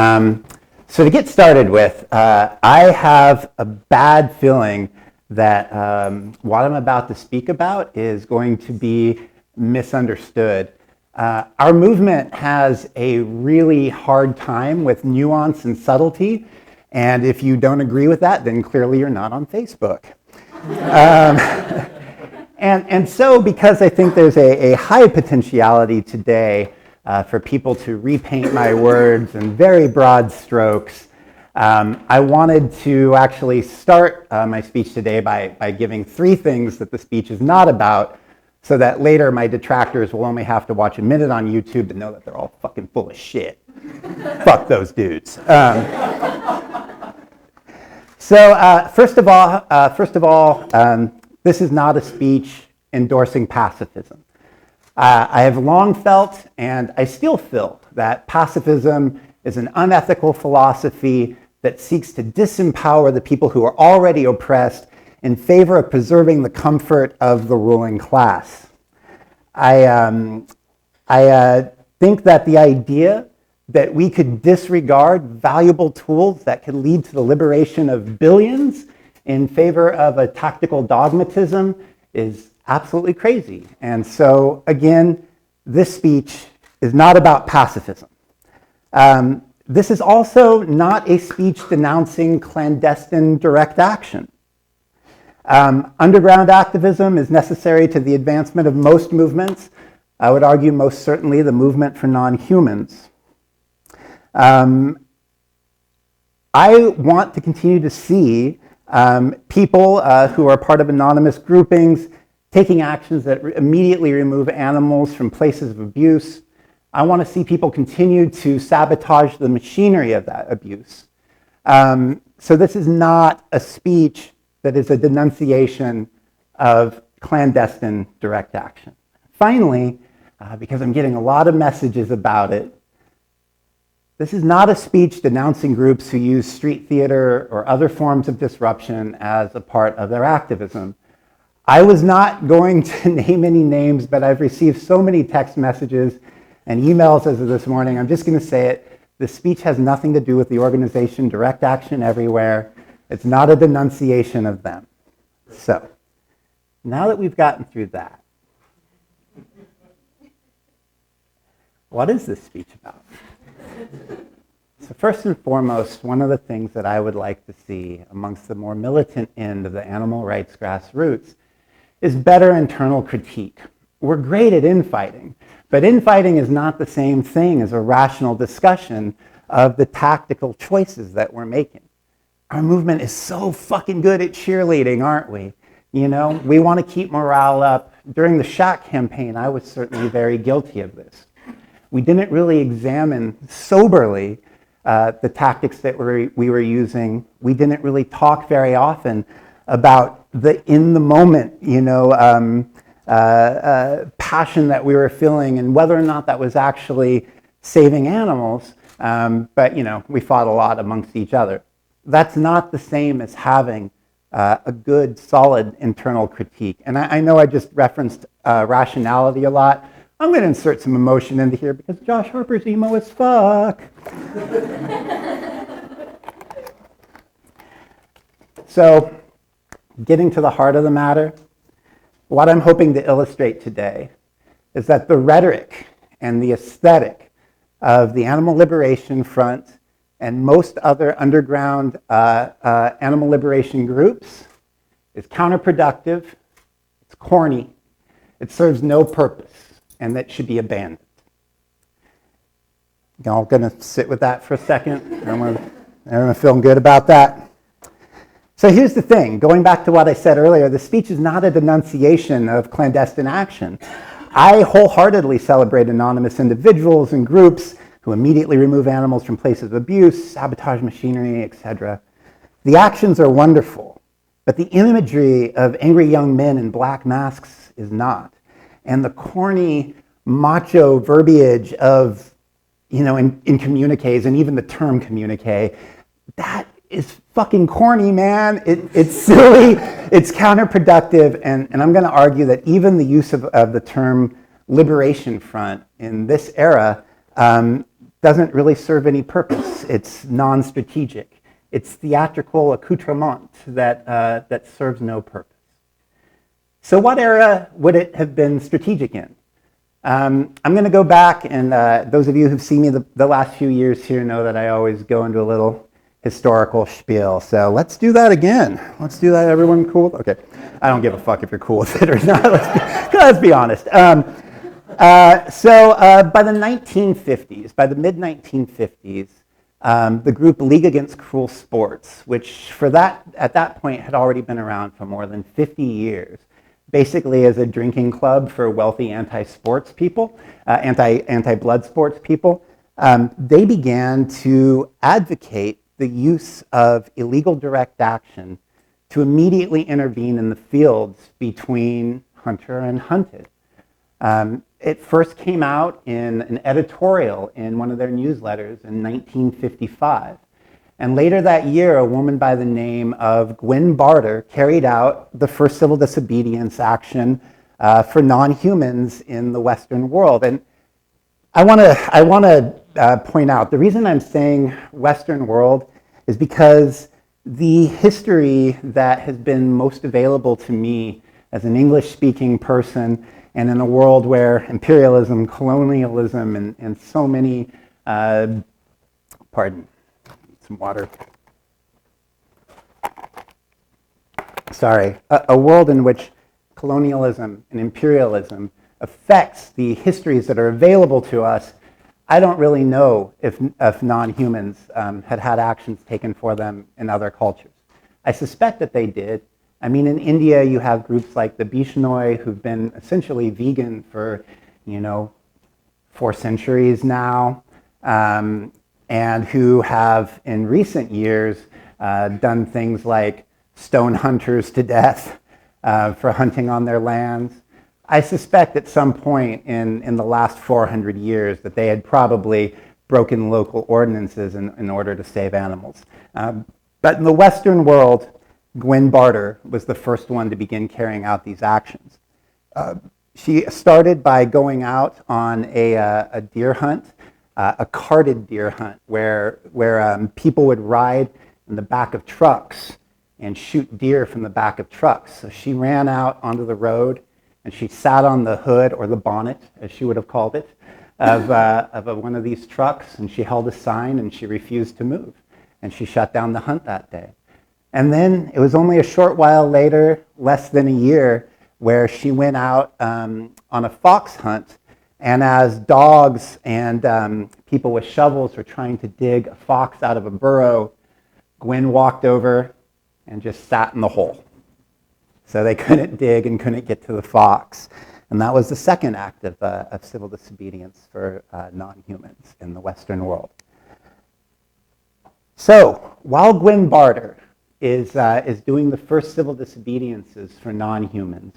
So to get started with, I have a bad feeling that what I'm about to speak about is going to be misunderstood. Our movement has a really hard time with nuance and subtlety, and if you don't agree with that, then clearly you're not on Facebook. And so because I think there's a high potentiality today for people to repaint my words in very broad strokes, I wanted to actually start my speech today by giving 3 things that the speech is not about, so that later my detractors will only have to watch a minute on YouTube to know that they're all fucking full of shit. Fuck those dudes. First of all, this is not a speech endorsing pacifism. I have long felt, and I still feel, that pacifism is an unethical philosophy that seeks to disempower the people who are already oppressed in favor of preserving the comfort of the ruling class. I think that the idea that we could disregard valuable tools that could lead to the liberation of billions in favor of a tactical dogmatism is absolutely crazy. And so, again, this speech is not about pacifism. This is also not a speech denouncing clandestine direct action. Underground activism is necessary to the advancement of most movements. I would argue most certainly the movement for non-humans. I want to continue to see people who are part of anonymous groupings taking actions that immediately remove animals from places of abuse. I want to see people continue to sabotage the machinery of that abuse. So this is not a speech that is a denunciation of clandestine direct action. Finally, because I'm getting a lot of messages about it, this is not a speech denouncing groups who use street theater or other forms of disruption as a part of their activism. I was not going to name any names, but I've received so many text messages and emails as of this morning. I'm just going to say it. This speech has nothing to do with the organization Direct Action Everywhere. It's not a denunciation of them. So, now that we've gotten through that, what is this speech about? So first and foremost, one of the things that I would like to see amongst the more militant end of the animal rights grassroots is better internal critique. We're great at infighting, but infighting is not the same thing as a rational discussion of the tactical choices that we're making. Our movement is so fucking good at cheerleading, aren't we? You know, we want to keep morale up. During the SHAC campaign, I was certainly very guilty of this. We didn't really examine soberly the tactics that we were using. We didn't really talk very often about the in-the-moment, passion that we were feeling and whether or not that was actually saving animals. But, we fought a lot amongst each other. That's not the same as having a good, solid internal critique. And I know I just referenced rationality a lot. I'm going to insert some emotion into here because Josh Harper's emo as fuck. So, getting to the heart of the matter, what I'm hoping to illustrate today is that the rhetoric and the aesthetic of the Animal Liberation Front and most other underground animal liberation groups is counterproductive, it's corny, it serves no purpose, and that should be abandoned. Y'all gonna sit with that for a second? Everyone feeling good about that? So here's the thing, going back to what I said earlier, the speech is not a denunciation of clandestine action. I wholeheartedly celebrate anonymous individuals and groups who immediately remove animals from places of abuse, sabotage machinery, etc. The actions are wonderful, but the imagery of angry young men in black masks is not. And the corny, macho verbiage of, in communiques, and even the term communique, that is fucking corny, man. It's silly, it's counterproductive, and I'm going to argue that even the use of the term liberation front in this era doesn't really serve any purpose. It's non-strategic. It's theatrical accoutrement that serves no purpose. So what era would it have been strategic in? I'm going to go back, and those of you who've seen me the last few years here know that I always go into a little historical spiel. So let's do that again. Let's do that. Everyone cool? Okay. I don't give a fuck if you're cool with it or not. Let's be honest. So by the 1950s, by the mid-1950s, the group League Against Cruel Sports, which at that point had already been around for more than 50 years, basically as a drinking club for wealthy anti-sports people, anti-blood sports people, they began to advocate the use of illegal direct action to immediately intervene in the fields between hunter and hunted. It first came out in an editorial in one of their newsletters in 1955. And later that year, a woman by the name of Gwen Barter carried out the first civil disobedience action for non-humans in the Western world. And I want to point out, the reason I'm saying Western world is because the history that has been most available to me as an English-speaking person and in a world where imperialism, colonialism, and so many, pardon, some water. Sorry, a world in which colonialism and imperialism affects the histories that are available to us. I don't really know if non-humans had actions taken for them in other cultures. I suspect that they did. I mean, in India, you have groups like the Bishnoi who've been essentially vegan for, 4 centuries now, and who have, in recent years, done things like stone hunters to death for hunting on their lands. I suspect at some point in the last 400 years that they had probably broken local ordinances in order to save animals. But in the Western world, Gwen Barter was the first one to begin carrying out these actions. She started by going out on a deer hunt, a carted deer hunt, where people would ride in the back of trucks and shoot deer from the back of trucks. So she ran out onto the road and she sat on the hood, or the bonnet, as she would have called it, of one of these trucks, and she held a sign and she refused to move. And she shut down the hunt that day. And then it was only a short while later, less than a year, where she went out on a fox hunt, and as dogs and people with shovels were trying to dig a fox out of a burrow, Gwen walked over and just sat in the hole. So they couldn't dig and couldn't get to the fox. And that was the second act of civil disobedience for non-humans in the Western world. So while Gwen Barter is doing the first civil disobediences for non-humans,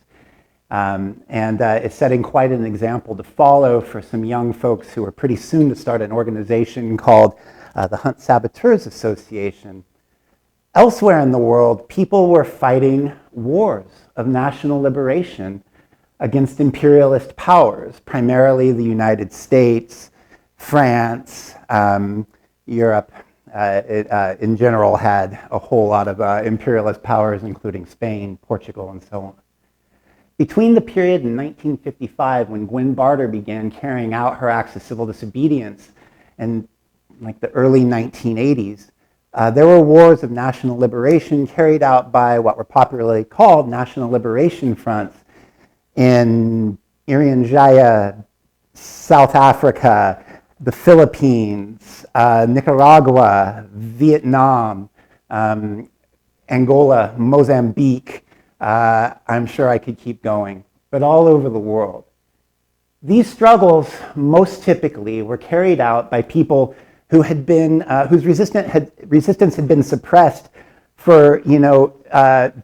and is setting quite an example to follow for some young folks who are pretty soon to start an organization called the Hunt Saboteurs Association. Elsewhere in the world, people were fighting wars of national liberation against imperialist powers, primarily the United States, France, Europe. In general had a whole lot of imperialist powers, including Spain, Portugal, and so on. Between the period in 1955, when Gwen Barter began carrying out her acts of civil disobedience, and like the early 1980s, there were wars of national liberation carried out by what were popularly called national liberation fronts in Irian Jaya, South Africa, the Philippines, Nicaragua, Vietnam, Angola, Mozambique. I'm sure I could keep going, but all over the world. These struggles most typically were carried out by people who had been, whose resistance had been suppressed for,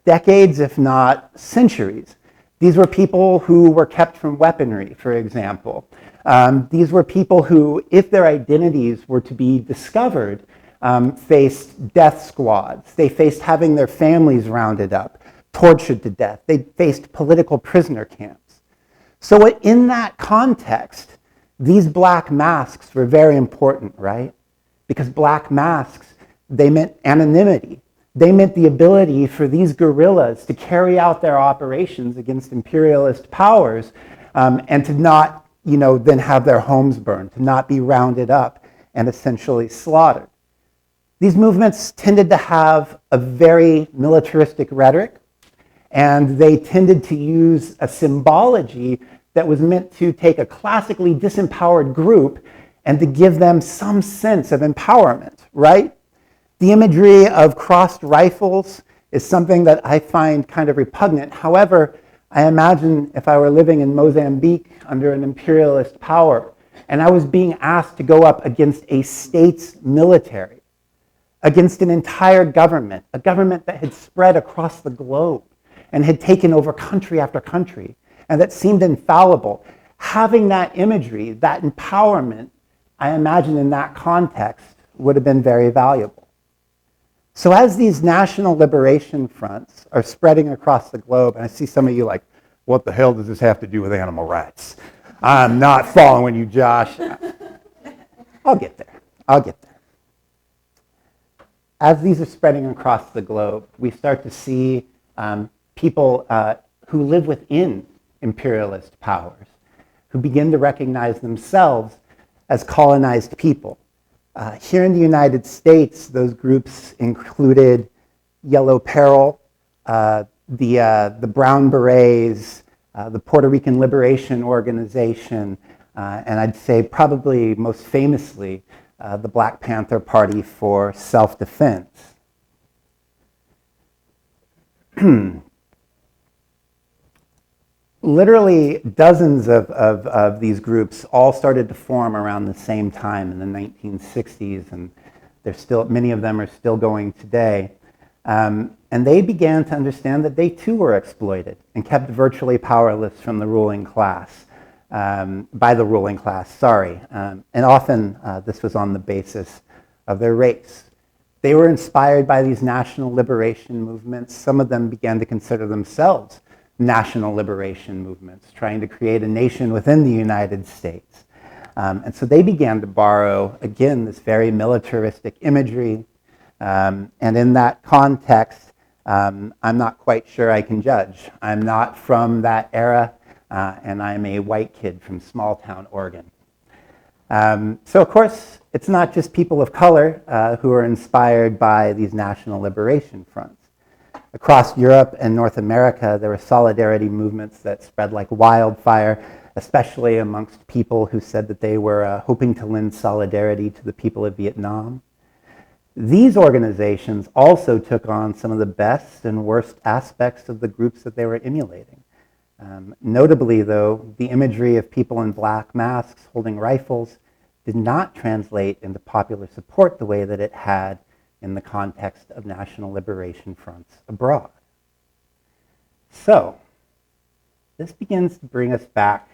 decades, if not centuries. These were people who were kept from weaponry, for example. These were people who, if their identities were to be discovered, faced death squads. They faced having their families rounded up, tortured to death. They faced political prisoner camps. So in that context, These black masks were very important, right? Because black masks, they meant anonymity. They meant the ability for these guerrillas to carry out their operations against imperialist powers and to not, then have their homes burned, to not be rounded up and essentially slaughtered. These movements tended to have a very militaristic rhetoric, and they tended to use a symbology that was meant to take a classically disempowered group and to give them some sense of empowerment, right? The imagery of crossed rifles is something that I find kind of repugnant. However, I imagine if I were living in Mozambique under an imperialist power and I was being asked to go up against a state's military, against an entire government, a government that had spread across the globe and had taken over country after country, and that seemed infallible. Having that imagery, that empowerment, I imagine in that context would have been very valuable. So as these national liberation fronts are spreading across the globe, and I see some of you like, what the hell does this have to do with animal rights? I'm not following you, Josh. I'll get there. As these are spreading across the globe, we start to see people who live within imperialist powers, who begin to recognize themselves as colonized people. Here in the United States, those groups included Yellow Peril, the Brown Berets, the Puerto Rican Liberation Organization, and I'd say probably most famously, the Black Panther Party for Self-Defense. Literally dozens of these groups all started to form around the same time in the 1960s, and many of them are still going today. And they began to understand that they too were exploited and kept virtually powerless from the ruling class, by the ruling class, sorry. And often this was on the basis of their race. They were inspired by these national liberation movements. Some of them began to consider themselves national liberation movements, trying to create a nation within the United States. And so they began to borrow, again, this very militaristic imagery. And in that context, I'm not quite sure I can judge. I'm not from that era, and I'm a white kid from small town Oregon. So of course, it's not just people of color who are inspired by these national liberation fronts. Across Europe and North America, there were solidarity movements that spread like wildfire, especially amongst people who said that they were hoping to lend solidarity to the people of Vietnam. These organizations also took on some of the best and worst aspects of the groups that they were emulating. Notably, though, the imagery of people in black masks holding rifles did not translate into popular support the way that it had in the context of national liberation fronts abroad. So, this begins to bring us back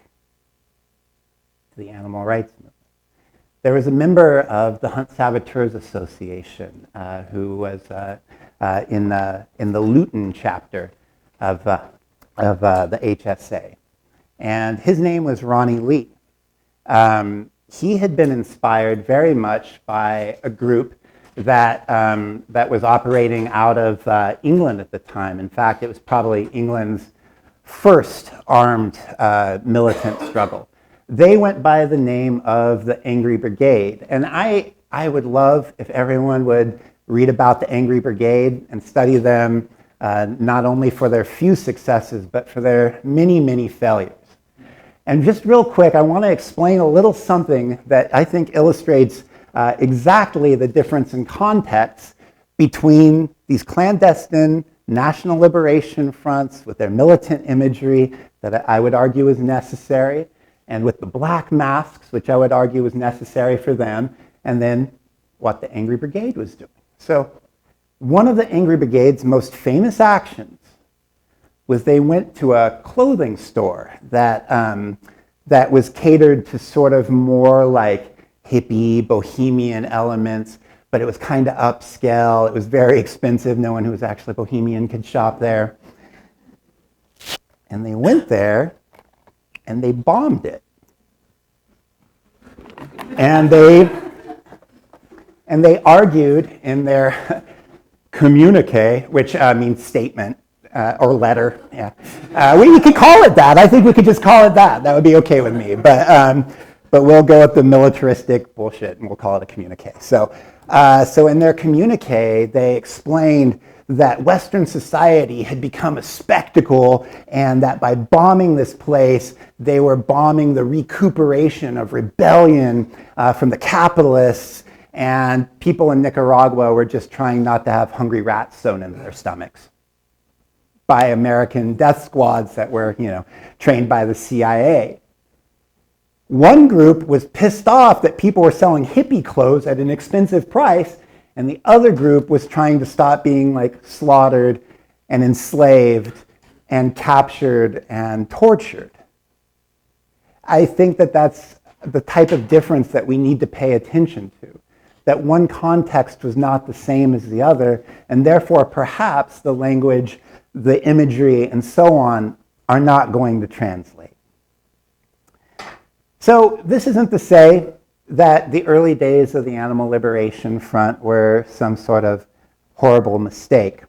to the animal rights movement. There was a member of the Hunt Saboteurs Association who was in the Luton chapter of the HSA, and his name was Ronnie Lee. He had been inspired very much by a group that was operating out of England at the time. In fact, it was probably England's first armed militant struggle. They went by the name of the Angry Brigade. And I would love if everyone would read about the Angry Brigade and study them not only for their few successes, but for their many, many failures. And just real quick, I want to explain a little something that I think illustrates exactly the difference in context between these clandestine national liberation fronts with their militant imagery that I would argue is necessary, and with the black masks, which I would argue was necessary for them, and then what the Angry Brigade was doing. So one of the Angry Brigade's most famous actions was they went to a clothing store that was catered to sort of more like hippie, bohemian elements, but it was kind of upscale. It was very expensive. No one who was actually bohemian could shop there. And they went there and they bombed it. And they argued in their communique, which means statement or letter. Yeah, we could call it that. I think we could just call it that. That would be okay with me. But we'll go with the militaristic bullshit and we'll call it a communique. So in their communique, they explained that Western society had become a spectacle and that by bombing this place, they were bombing the recuperation of rebellion from the capitalists, and people in Nicaragua were just trying not to have hungry rats sewn into their stomachs by American death squads that were, trained by the CIA. One group was pissed off that people were selling hippie clothes at an expensive price, and the other group was trying to stop being slaughtered and enslaved and captured and tortured. I think that that's the type of difference that we need to pay attention to, that one context was not the same as the other, and therefore perhaps the language, the imagery, and so on are not going to translate. So this isn't to say that the early days of the Animal Liberation Front were some sort of horrible mistake.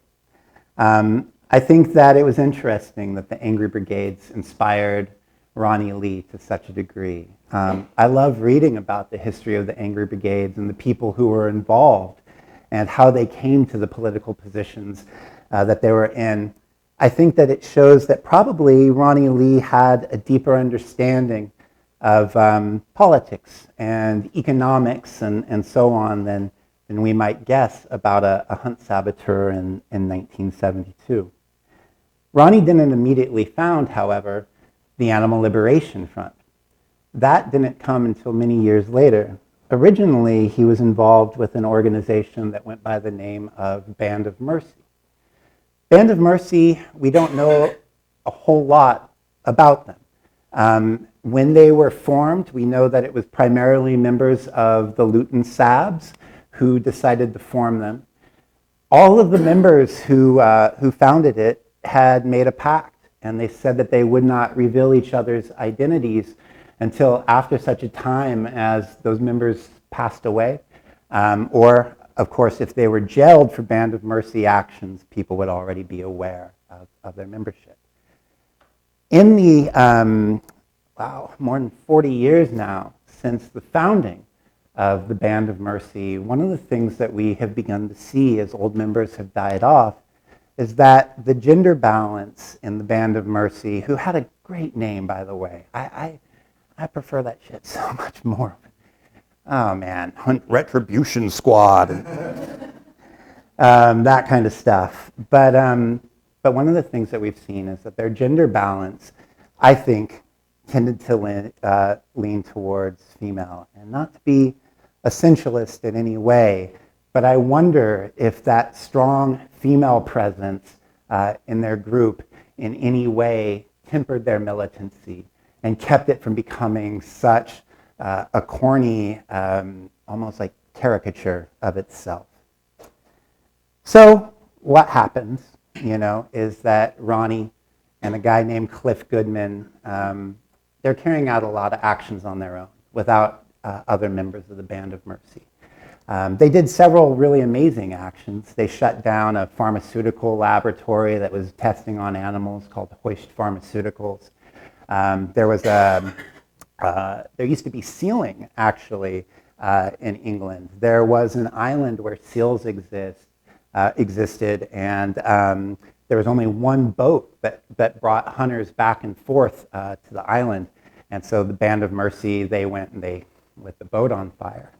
I think that it was interesting that the Angry Brigades inspired Ronnie Lee to such a degree. I love reading about the history of the Angry Brigades and the people who were involved and how they came to the political positions that they were in. I think that it shows that probably Ronnie Lee had a deeper understanding of politics and economics and so on than we might guess about a hunt saboteur in 1972. Ronnie didn't immediately found, however, the Animal Liberation Front. That didn't come until many years later. Originally, he was involved with an organization that went by the name of Band of Mercy. Band of Mercy, we don't know a whole lot about them. When they were formed, we know that it was primarily members of the Luton Sabs who decided to form them. All of the members who founded it had made a pact, and they said that they would not reveal each other's identities until after such a time as those members passed away, or, of course, if they were jailed for Band of Mercy actions, people would already be aware of their membership. In the more than 40 years now since the founding of the Band of Mercy, one of the things that we have begun to see as old members have died off is that the gender balance in the Band of Mercy, who had a great name, by the way. I prefer that shit so much more. Oh man, Hunt Retribution Squad, that kind of stuff. But one of the things that we've seen is that their gender balance, I think, tended to lean towards female, and not to be essentialist in any way, but I wonder if that strong female presence in their group in any way tempered their militancy and kept it from becoming such a corny, almost like caricature of itself. So what happens, is that Ronnie and a guy named Cliff Goodman, they're carrying out a lot of actions on their own without other members of the Band of Mercy. They did several really amazing actions. They shut down a pharmaceutical laboratory that was testing on animals called Hoist Pharmaceuticals. There used to be sealing, actually, in England. There was an island where seals existed, and there was only one boat that brought hunters back and forth to the island. And so the Band of Mercy, they went and they lit the boat on fire.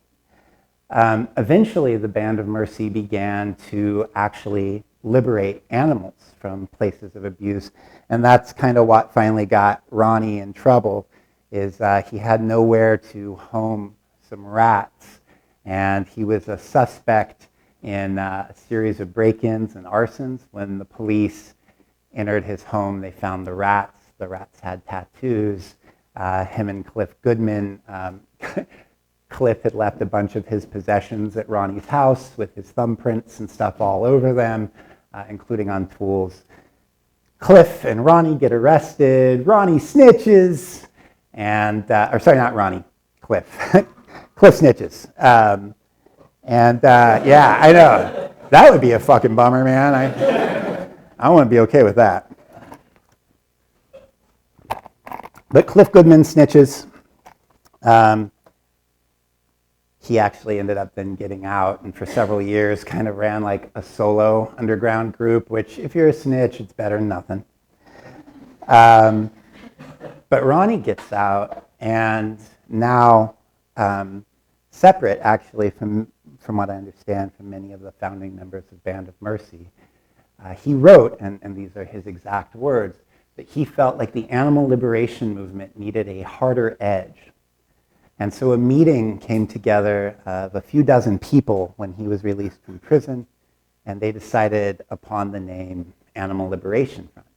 Eventually, the Band of Mercy began to actually liberate animals from places of abuse. And that's kind of what finally got Ronnie in trouble, is he had nowhere to home some rats. And he was a suspect in a series of break-ins and arsons. When the police entered his home, they found the rats. The rats had tattoos. Him and Cliff Goodman, Cliff had left a bunch of his possessions at Ronnie's house with his thumbprints and stuff all over them, including on tools. Cliff and Ronnie get arrested. Ronnie snitches, and, or sorry, not Ronnie, Cliff. Cliff snitches. Yeah, I know. That would be a fucking bummer, man. I wouldn't be okay with that. But Cliff Goodman snitches. He actually ended up then getting out, and for several years kind of ran like a solo underground group, which if you're a snitch, it's better than nothing. But Ronnie gets out, and now separate actually from what I understand from many of the founding members of Band of Mercy, he wrote, and these are his exact words, that he felt like the animal liberation movement needed a harder edge. And so a meeting came together of a few dozen people when he was released from prison, and they decided upon the name Animal Liberation Front.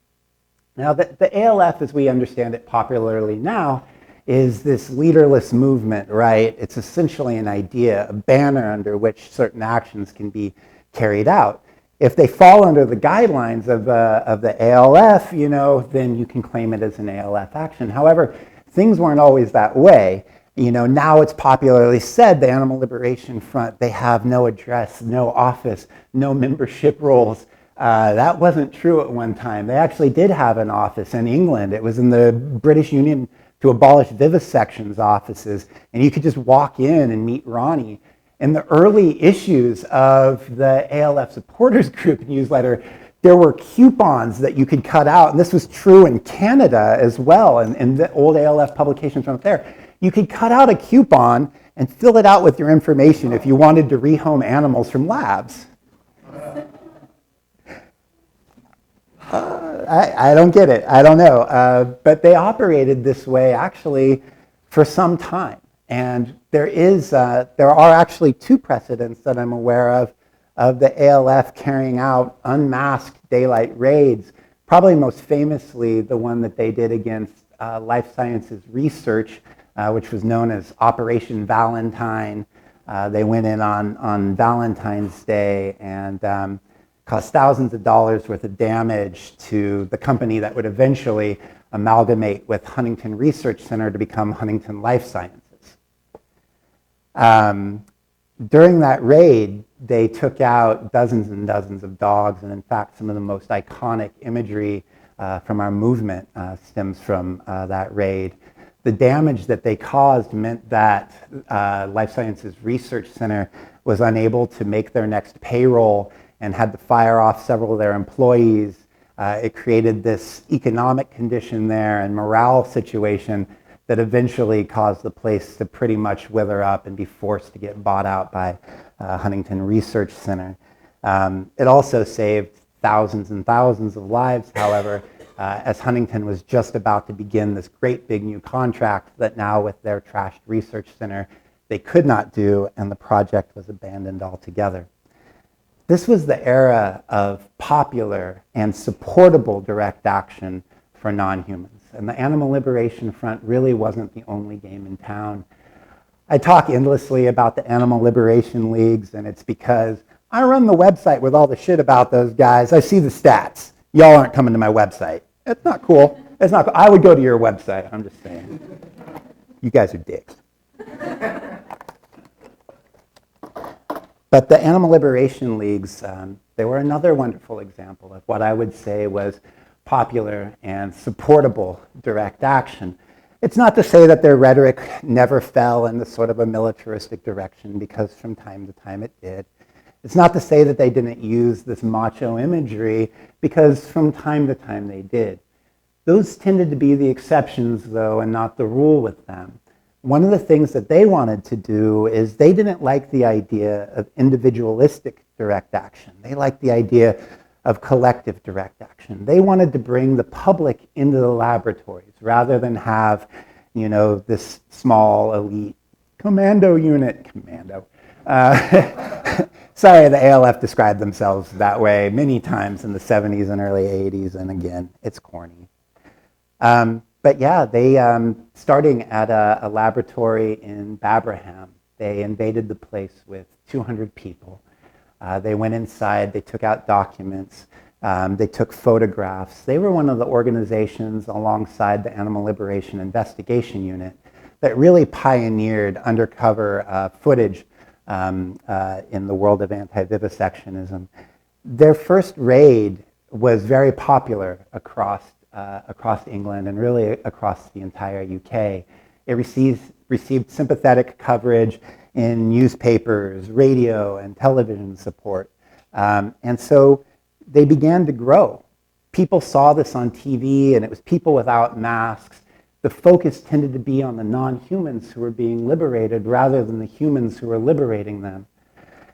Now, the ALF, as we understand it popularly now, is this leaderless movement, right? It's essentially an idea, a banner under which certain actions can be carried out. If they fall under the guidelines of the ALF, then you can claim it as an ALF action. However, things weren't always that way. Now it's popularly said the Animal Liberation Front, they have no address, no office, no membership rolls. That wasn't true at one time. They actually did have an office in England. It was in the British Union to abolish vivisection's offices, and you could just walk in and meet Ronnie. In the early issues of the ALF supporters group newsletter, there were coupons that you could cut out, and this was true in Canada as well, and the old ALF publications from up there. You could cut out a coupon and fill it out with your information if you wanted to rehome animals from labs. I don't get it. I don't know. But they operated this way actually for some time. And there are actually two precedents that I'm aware of the ALF carrying out unmasked daylight raids, probably most famously the one that they did against Life Sciences Research, which was known as Operation Valentine. They went in on Valentine's Day and caused thousands of dollars worth of damage to the company that would eventually amalgamate with Huntington Research Center to become Huntingdon Life Sciences. During that raid, they took out dozens and dozens of dogs, and in fact, some of the most iconic imagery from our movement stems from that raid. The damage that they caused meant that Life Sciences Research Center was unable to make their next payroll and had to fire off several of their employees. It created this economic condition there and morale situation that eventually caused the place to pretty much wither up and be forced to get bought out by Huntington Research Center. It also saved thousands and thousands of lives, however, as Huntington was just about to begin this great big new contract that now with their trashed research center they could not do, and the project was abandoned altogether. This was the era of popular and supportable direct action for non-humans, and the Animal Liberation Front really wasn't the only game in town. I talk endlessly about the Animal Liberation Leagues, and it's because I run the website with all the shit about those guys. I see the stats. Y'all aren't coming to my website. It's not cool. It's not cool. I would go to your website. I'm just saying. You guys are dicks. But the Animal Liberation Leagues, they were another wonderful example of what I would say was popular and supportable direct action. It's not to say that their rhetoric never fell in the sort of a militaristic direction, because from time to time it did. It's not to say that they didn't use this macho imagery, because from time to time they did. Those tended to be the exceptions, though, and not the rule with them. One of the things that they wanted to do is they didn't like the idea of individualistic direct action. They liked the idea of collective direct action. They wanted to bring the public into the laboratories rather than have, this small elite commando unit. Sorry, the ALF described themselves that way many times in the 70s and early 80s, and again, it's corny. But yeah, they, starting at a laboratory in Babraham, they invaded the place with 200 people. They went inside, they took out documents, they took photographs. They were one of the organizations alongside the Animal Liberation Investigation Unit that really pioneered undercover footage in the world of anti-vivisectionism. Their first raid was very popular across England and really across the entire UK. It received sympathetic coverage in newspapers, radio, and television support. And so they began to grow. People saw this on TV, and it was people without masks. The focus tended to be on the non-humans who were being liberated rather than the humans who were liberating them.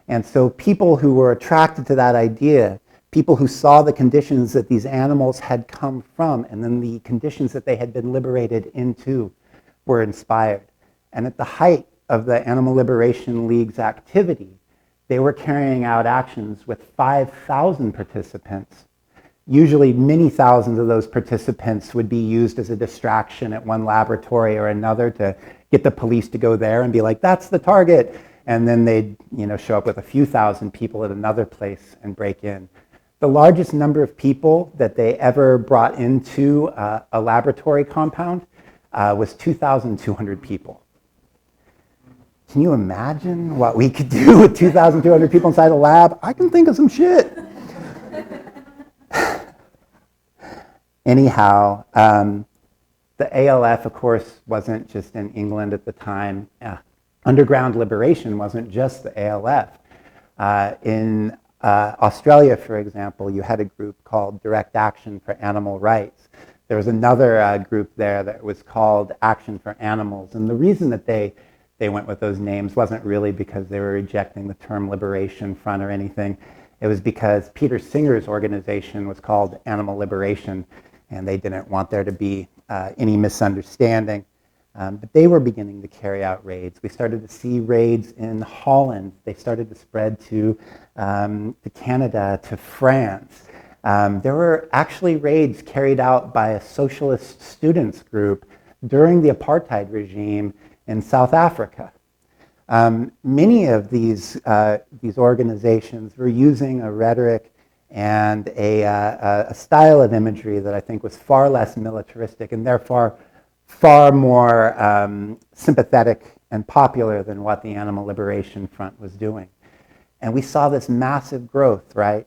And so people who were attracted to that idea, people who saw the conditions that these animals had come from and then the conditions that they had been liberated into, were inspired. And at the height of the Animal Liberation League's activity, they were carrying out actions with 5,000 participants. Usually many thousands of those participants would be used as a distraction at one laboratory or another to get the police to go there and be like, that's the target. And then they'd show up with a few thousand people at another place and break in. The largest number of people that they ever brought into a laboratory compound was 2,200 people. Can you imagine what we could do with 2,200 people inside a lab? I can think of some shit. Anyhow, the ALF, of course, wasn't just in England at the time. Underground liberation wasn't just the ALF. In Australia, for example, you had a group called Direct Action for Animal Rights. There was another group there that was called Action for Animals. And the reason that they went with those names wasn't really because they were rejecting the term Liberation Front or anything. It was because Peter Singer's organization was called Animal Liberation, and they didn't want there to be any misunderstanding. But they were beginning to carry out raids. We started to see raids in Holland. They started to spread to Canada, to France. There were actually raids carried out by a socialist students group during the apartheid regime in South Africa. Many of these organizations were using a rhetoric and a style of imagery that I think was far less militaristic and therefore far more sympathetic and popular than what the Animal Liberation Front was doing. And we saw this massive growth, right?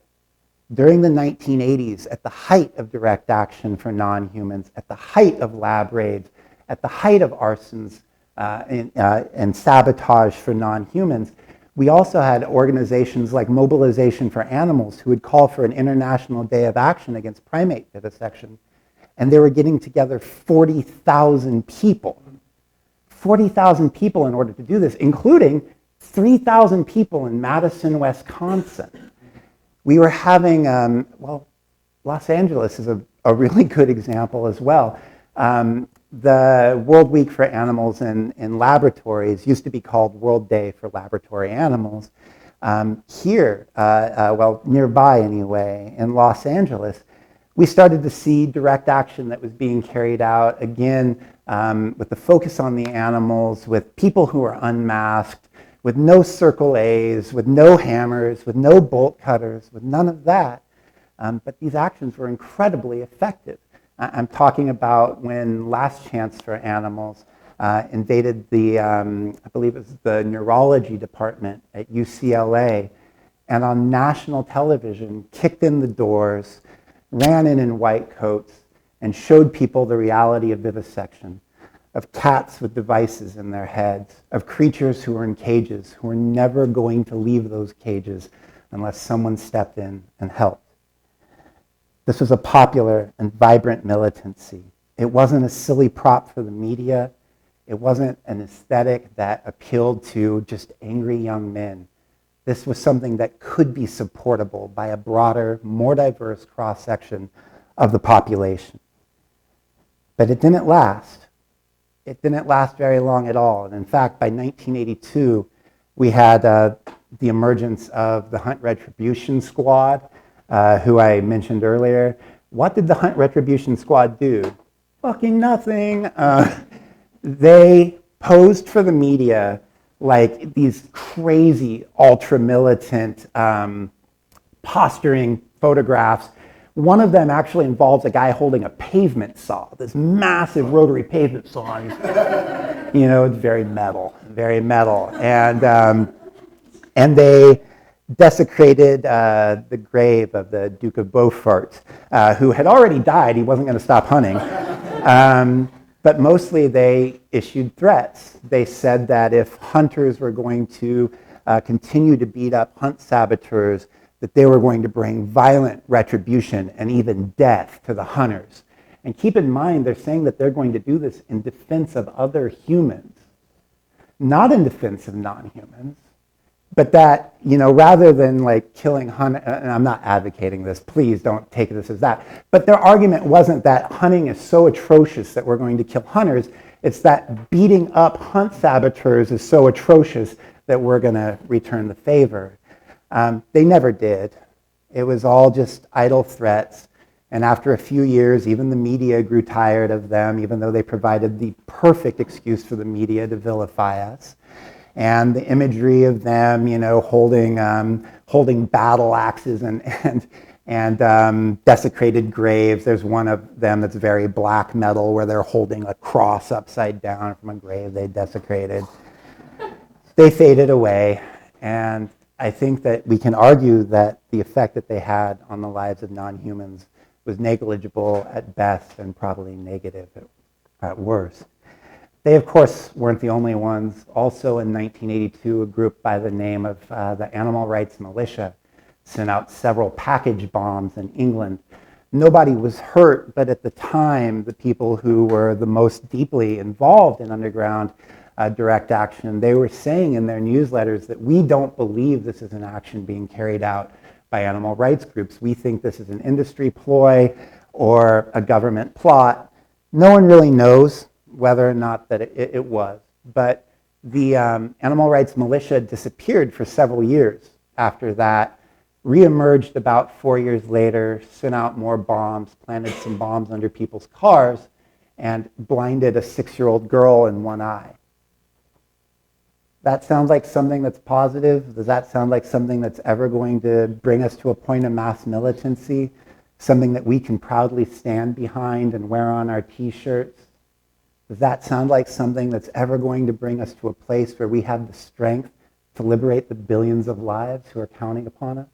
During the 1980s, at the height of direct action for non-humans, at the height of lab raids, at the height of arsons and sabotage for non-humans, we also had organizations like Mobilization for Animals who would call for an international day of action against primate vivisection. And they were getting together 40,000 people. 40,000 people in order to do this, including 3,000 people in Madison, Wisconsin. We were having, Los Angeles is a really good example as well. The World Week for Animals in Laboratories used to be called World Day for Laboratory Animals. Here, nearby anyway, in Los Angeles, we started to see direct action that was being carried out, again, with the focus on the animals, with people who were unmasked, with no circle A's, with no hammers, with no bolt cutters, with none of that. But these actions were incredibly effective. I'm talking about when Last Chance for Animals invaded the, I believe it was the neurology department at UCLA, and on national television kicked in the doors, ran in white coats, and showed people the reality of vivisection, of cats with devices in their heads, of creatures who were in cages, who were never going to leave those cages unless someone stepped in and helped. This was a popular and vibrant militancy. It wasn't a silly prop for the media. It wasn't an aesthetic that appealed to just angry young men. This was something that could be supportable by a broader, more diverse cross-section of the population. But it didn't last. It didn't last very long at all. And in fact, by 1982, we had the emergence of the Hunt Retribution Squad, who I mentioned earlier. What did the Hunt Retribution Squad do? Fucking nothing. They posed for the media like these crazy ultra-militant posturing photographs One of them actually involves a guy holding a pavement saw, this massive rotary pavement saw. You know, it's very metal, very metal. And they desecrated the grave of the Duke of Beaufort, who had already died. He wasn't going to stop hunting. But mostly they issued threats. They said that if hunters were going to continue to beat up hunt saboteurs, that they were going to bring violent retribution and even death to the hunters. And keep in mind, they're saying that they're going to do this in defense of other humans, not in defense of non-humans. But that, you know, rather than like killing hunters, and I'm not advocating this, please don't take this as that, but their argument wasn't that hunting is so atrocious that we're going to kill hunters. It's that beating up hunt saboteurs is so atrocious that we're going to return the favor. They never did. It was all just idle threats. And after a few years, even the media grew tired of them, even though they provided the perfect excuse for the media to vilify us. And the imagery of them, you know, holding battle axes and desecrated graves. There's one of them that's very black metal where they're holding a cross upside down from a grave they desecrated. They faded away, and I think that we can argue that the effect that they had on the lives of non-humans was negligible at best and probably negative at worst. They, of course, weren't the only ones. Also in 1982, a group by the name of the Animal Rights Militia sent out several package bombs in England. Nobody was hurt, but at the time, the people who were the most deeply involved in underground direct action, they were saying in their newsletters that we don't believe this is an action being carried out by animal rights groups. We think this is an industry ploy or a government plot. No one really knows whether or not that it was. But the Animal Rights Militia disappeared for several years after that, reemerged about 4 years later, sent out more bombs, planted some bombs under people's cars, and blinded a 6-year-old girl in one eye. That sounds like something that's positive? Does that sound like something that's ever going to bring us to a point of mass militancy? Something that we can proudly stand behind and wear on our t-shirts? Does that sound like something that's ever going to bring us to a place where we have the strength to liberate the billions of lives who are counting upon us?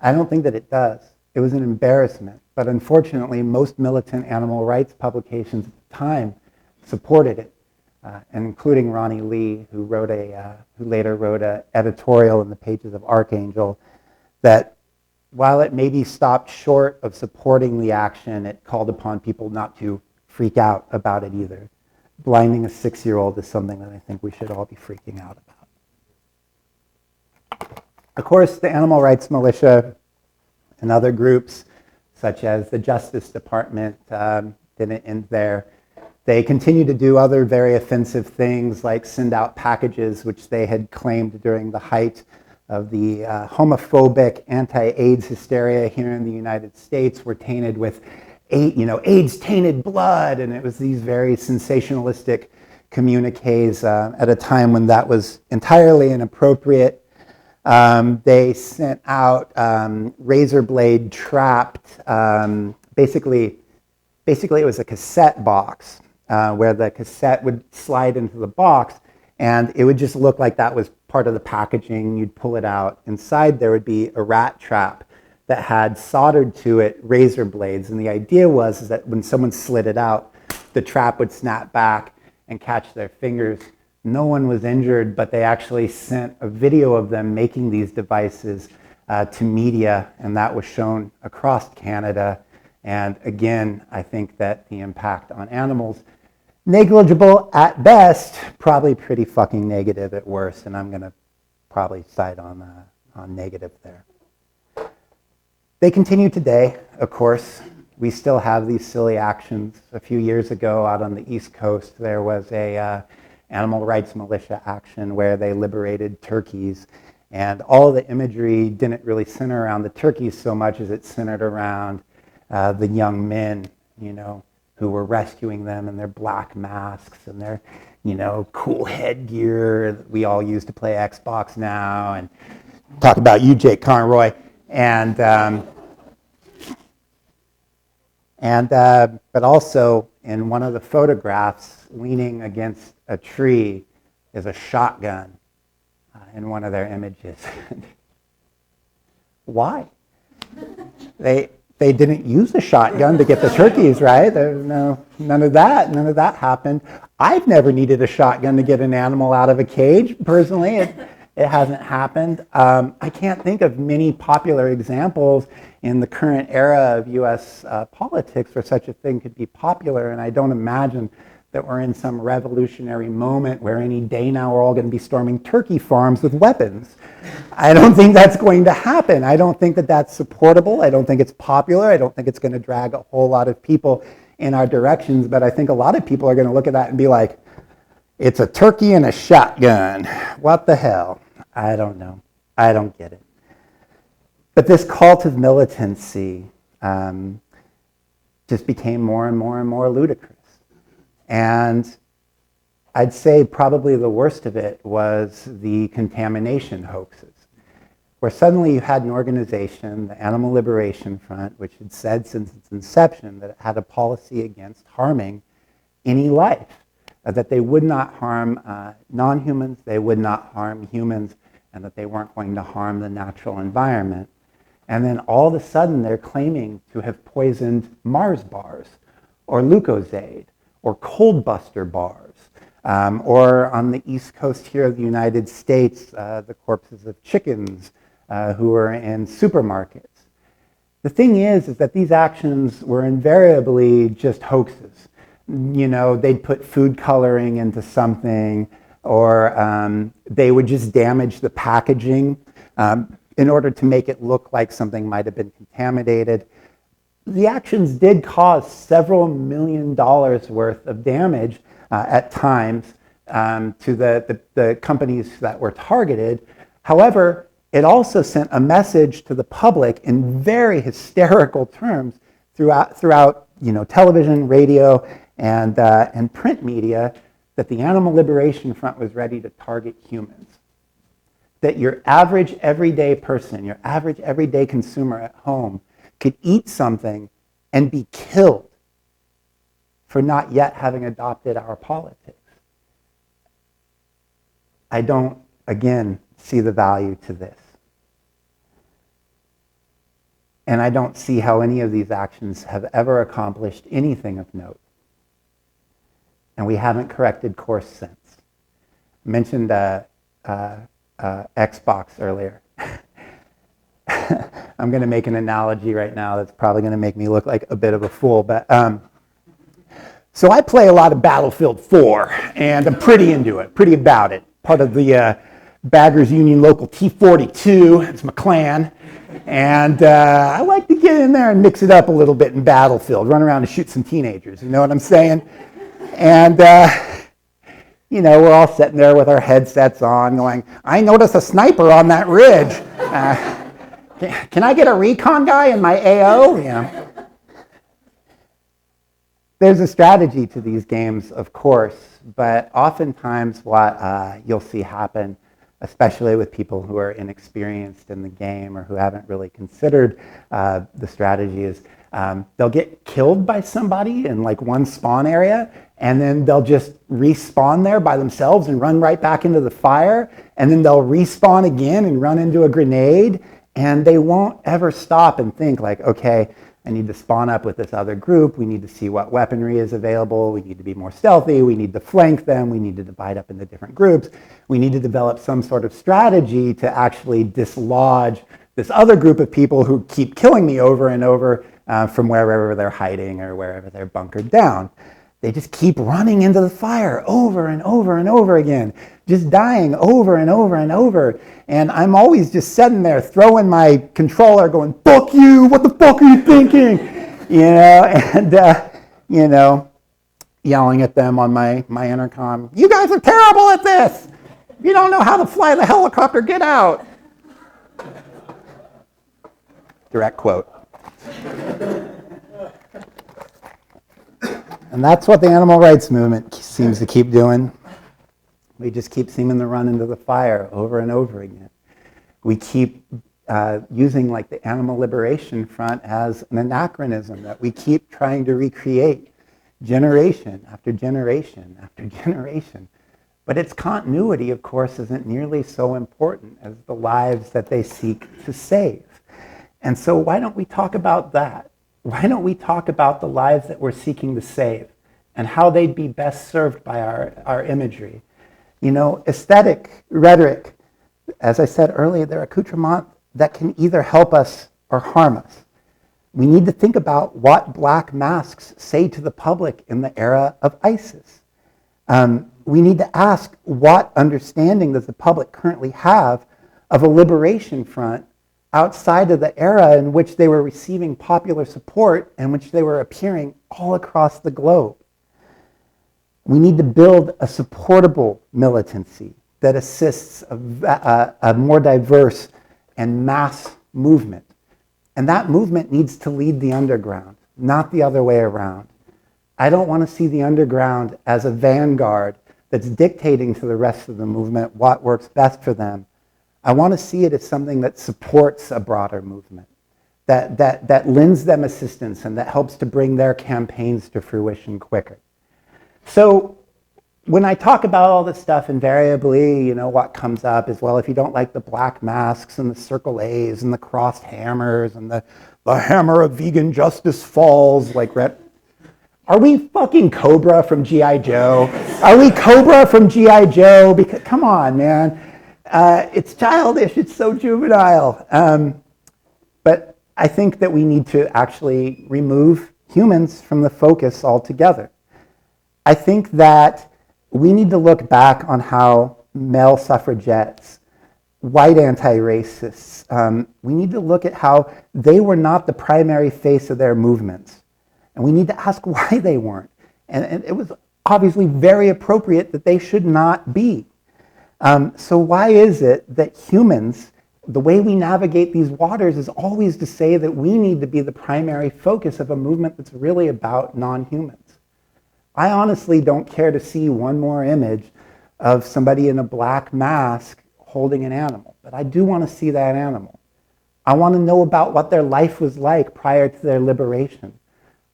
I don't think that it does. It was an embarrassment, but unfortunately, most militant animal rights publications at the time supported it, and including Ronnie Lee, who later wrote an editorial in the pages of Archangel, that while it maybe stopped short of supporting the action, it called upon people not to freak out about it either. Blinding a 6-year-old is something that I think we should all be freaking out about. Of course, the Animal Rights Militia and other groups, such as the Justice Department, didn't end there. They continued to do other very offensive things, like send out packages which they had claimed during the height of the homophobic anti-AIDS hysteria here in the United States were tainted with AIDS-tainted blood, and it was these very sensationalistic communiques at a time when that was entirely inappropriate. They sent out razor blade trapped, basically it was a cassette box where the cassette would slide into the box, and it would just look like that was part of the packaging. You'd pull it out. Inside there would be a rat trap that had soldered to it razor blades. And the idea was that when someone slid it out, the trap would snap back and catch their fingers. No one was injured, but they actually sent a video of them making these devices to media, and that was shown across Canada. And again, I think that the impact on animals, negligible at best, probably pretty fucking negative at worst, and I'm going to probably side on negative there. They continue today, of course. We still have these silly actions. A few years ago out on the East Coast, there was a animal rights militia action where they liberated turkeys. And all the imagery didn't really center around the turkeys so much as it centered around the young men, who were rescuing them in their black masks and their, cool headgear that we all use to play Xbox now, and talk about you, Jake Conroy. And And, but also in one of the photographs, leaning against a tree is a shotgun in one of their images. Why? They didn't use a shotgun to get the turkeys, right? There's none of that happened. I've never needed a shotgun to get an animal out of a cage. Personally, it hasn't happened. I can't think of many popular examples in the current era of U.S. Politics where such a thing could be popular, and I don't imagine that we're in some revolutionary moment where any day now we're all going to be storming turkey farms with weapons. I don't think that's going to happen. I don't think that that's supportable. I don't think it's popular. I don't think it's going to drag a whole lot of people in our directions, but I think a lot of people are going to look at that and be like, it's a turkey and a shotgun. What the hell? I don't know. I don't get it. But this cult of militancy just became more and more and more ludicrous. And I'd say probably the worst of it was the contamination hoaxes, where suddenly you had an organization, the Animal Liberation Front, which had said since its inception that it had a policy against harming any life, that they would not harm non-humans, they would not harm humans, and that they weren't going to harm the natural environment. And then all of a sudden they're claiming to have poisoned Mars bars, or Lucozade, or Cold Buster bars, or on the East Coast here of the United States, the corpses of chickens who were in supermarkets. The thing is that these actions were invariably just hoaxes. You know, they'd put food coloring into something, or they would just damage the packaging in order to make it look like something might have been contaminated. The actions did cause several $1 million worth of damage at times to the companies that were targeted. However, it also sent a message to the public in very hysterical terms throughout television, radio, and print media that the Animal Liberation Front was ready to target humans. That your average everyday person, your average everyday consumer at home could eat something and be killed for not yet having adopted our politics. I don't, again, see the value to this. And I don't see how any of these actions have ever accomplished anything of note. And we haven't corrected course since. I mentioned Xbox earlier. I'm going to make an analogy right now that's probably going to make me look like a bit of a fool, but so I play a lot of Battlefield 4, and I'm pretty into it, pretty about it. Part of the Baggers Union Local T42, it's my clan, and I like to get in there and mix it up a little bit in Battlefield, run around and shoot some teenagers, you know what I'm saying? And we're all sitting there with our headsets on going, I noticed a sniper on that ridge. Can I get a recon guy in my AO? Yeah. There's a strategy to these games, of course, but oftentimes what you'll see happen, especially with people who are inexperienced in the game or who haven't really considered the strategy, is they'll get killed by somebody in like one spawn area, and then they'll just respawn there by themselves and run right back into the fire, and then they'll respawn again and run into a grenade, and they won't ever stop and think like, okay, I need to spawn up with this other group, we need to see what weaponry is available, we need to be more stealthy, we need to flank them, we need to divide up into different groups, we need to develop some sort of strategy to actually dislodge this other group of people who keep killing me over and over from wherever they're hiding or wherever they're bunkered down. They just keep running into the fire over and over and over again, just dying over and over and over. And I'm always just sitting there throwing my controller going, fuck you, what the fuck are you thinking? Yelling at them on my intercom, you guys are terrible at this. You don't know how to fly the helicopter, get out. Direct quote. And that's what the animal rights movement seems to keep doing. We just keep seeming to run into the fire over and over again. We keep using like the Animal Liberation Front as an anachronism that we keep trying to recreate generation after generation after generation. But its continuity, of course, isn't nearly so important as the lives that they seek to save. And so why don't we talk about that? Why don't we talk about the lives that we're seeking to save and how they'd be best served by our imagery? You know, aesthetic, rhetoric, as I said earlier, they're accoutrements that can either help us or harm us. We need to think about what black masks say to the public in the era of ISIS. We need to ask, what understanding does the public currently have of a liberation front outside of the era in which they were receiving popular support and which they were appearing all across the globe? We need to build a supportable militancy that assists a more diverse and mass movement. And that movement needs to lead the underground, not the other way around. I don't want to see the underground as a vanguard that's dictating to the rest of the movement what works best for them. I want to see it as something that supports a broader movement, that lends them assistance and that helps to bring their campaigns to fruition quicker. So when I talk about all this stuff, invariably, you know, what comes up is, well, if you don't like the black masks and the circle A's and the crossed hammers and the hammer of vegan justice falls, like are we fucking Cobra from G.I. Joe? Are we Cobra from G.I. Joe? Because, come on, man. It's childish. It's so juvenile. But I think that we need to actually remove humans from the focus altogether. I think that we need to look back on how male suffragettes, white anti-racists, we need to look at how they were not the primary face of their movements. And we need to ask why they weren't. And it was obviously very appropriate that they should not be. So why is it that humans, the way we navigate these waters is always to say that we need to be the primary focus of a movement that's really about non-humans? I honestly don't care to see one more image of somebody in a black mask holding an animal, but I do want to see that animal. I want to know about what their life was like prior to their liberation.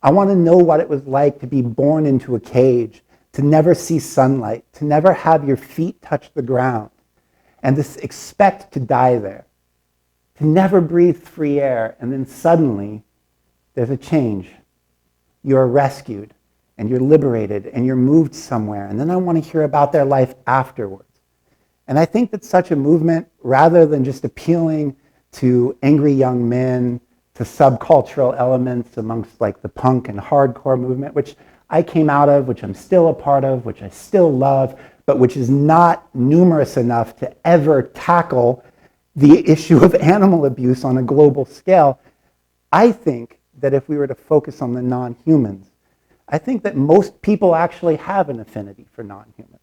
I want to know what it was like to be born into a cage, to never see sunlight, to never have your feet touch the ground, and to expect to die there, to never breathe free air, and then suddenly there's a change. You're rescued, and you're liberated, and you're moved somewhere, and then I want to hear about their life afterwards. And I think that such a movement, rather than just appealing to angry young men, to subcultural elements amongst like the punk and hardcore movement, which I came out of, which I'm still a part of, which I still love, but which is not numerous enough to ever tackle the issue of animal abuse on a global scale. I think that if we were to focus on the non-humans, I think that most people actually have an affinity for non-humans.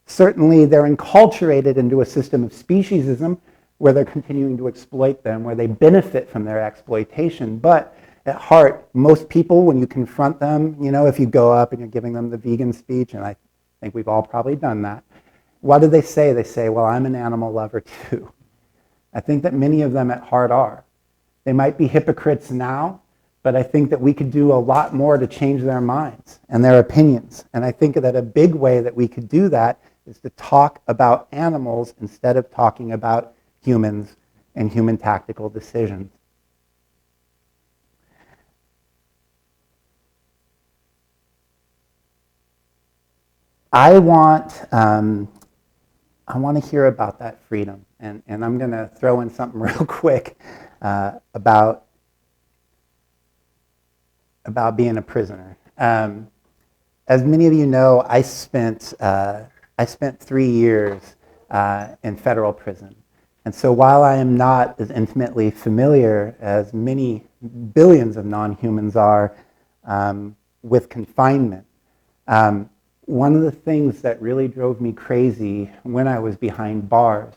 Certainly they're enculturated into a system of speciesism where they're continuing to exploit them, where they benefit from their exploitation. But at heart, most people, when you confront them, you know, if you go up and you're giving them the vegan speech, and I think we've all probably done that, what do they say? They say, well, I'm an animal lover too. I think that many of them at heart are. They might be hypocrites now, but I think that we could do a lot more to change their minds and their opinions. And I think that a big way that we could do that is to talk about animals instead of talking about humans and human tactical decisions. I want to hear about that freedom, and I'm going to throw in something real quick about being a prisoner. As many of you know, I spent 3 years in federal prison. And so while I am not as intimately familiar as many billions of non-humans are with confinement, one of the things that really drove me crazy when I was behind bars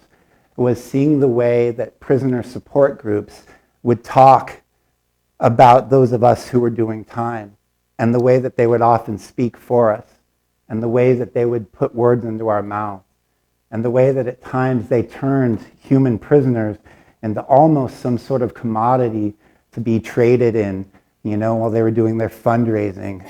was seeing the way that prisoner support groups would talk about those of us who were doing time, and the way that they would often speak for us, and the way that they would put words into our mouth, and the way that at times they turned human prisoners into almost some sort of commodity to be traded in, while they were doing their fundraising.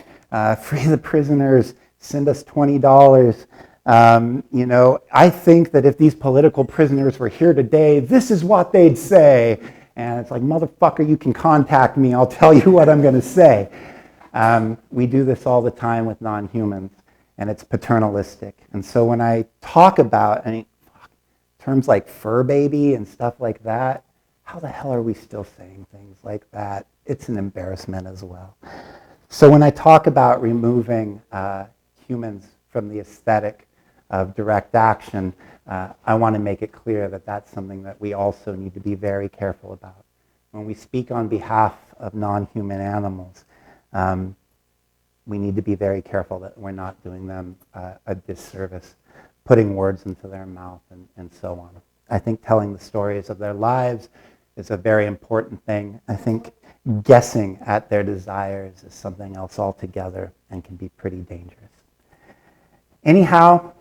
Free the prisoners, send us $20. I think that if these political prisoners were here today, this is what they'd say. And it's like, motherfucker, you can contact me. I'll tell you what I'm going to say. We do this all the time with non-humans, and it's paternalistic. And so when I talk about terms like fur baby and stuff like that, how the hell are we still saying things like that? It's an embarrassment as well. So when I talk about removing humans from the aesthetic of direct action, I want to make it clear that that's something that we also need to be very careful about. When we speak on behalf of non-human animals, we need to be very careful that we're not doing them a disservice, putting words into their mouth and so on. I think telling the stories of their lives is a very important thing. I think guessing at their desires is something else altogether and can be pretty dangerous. Anyhow,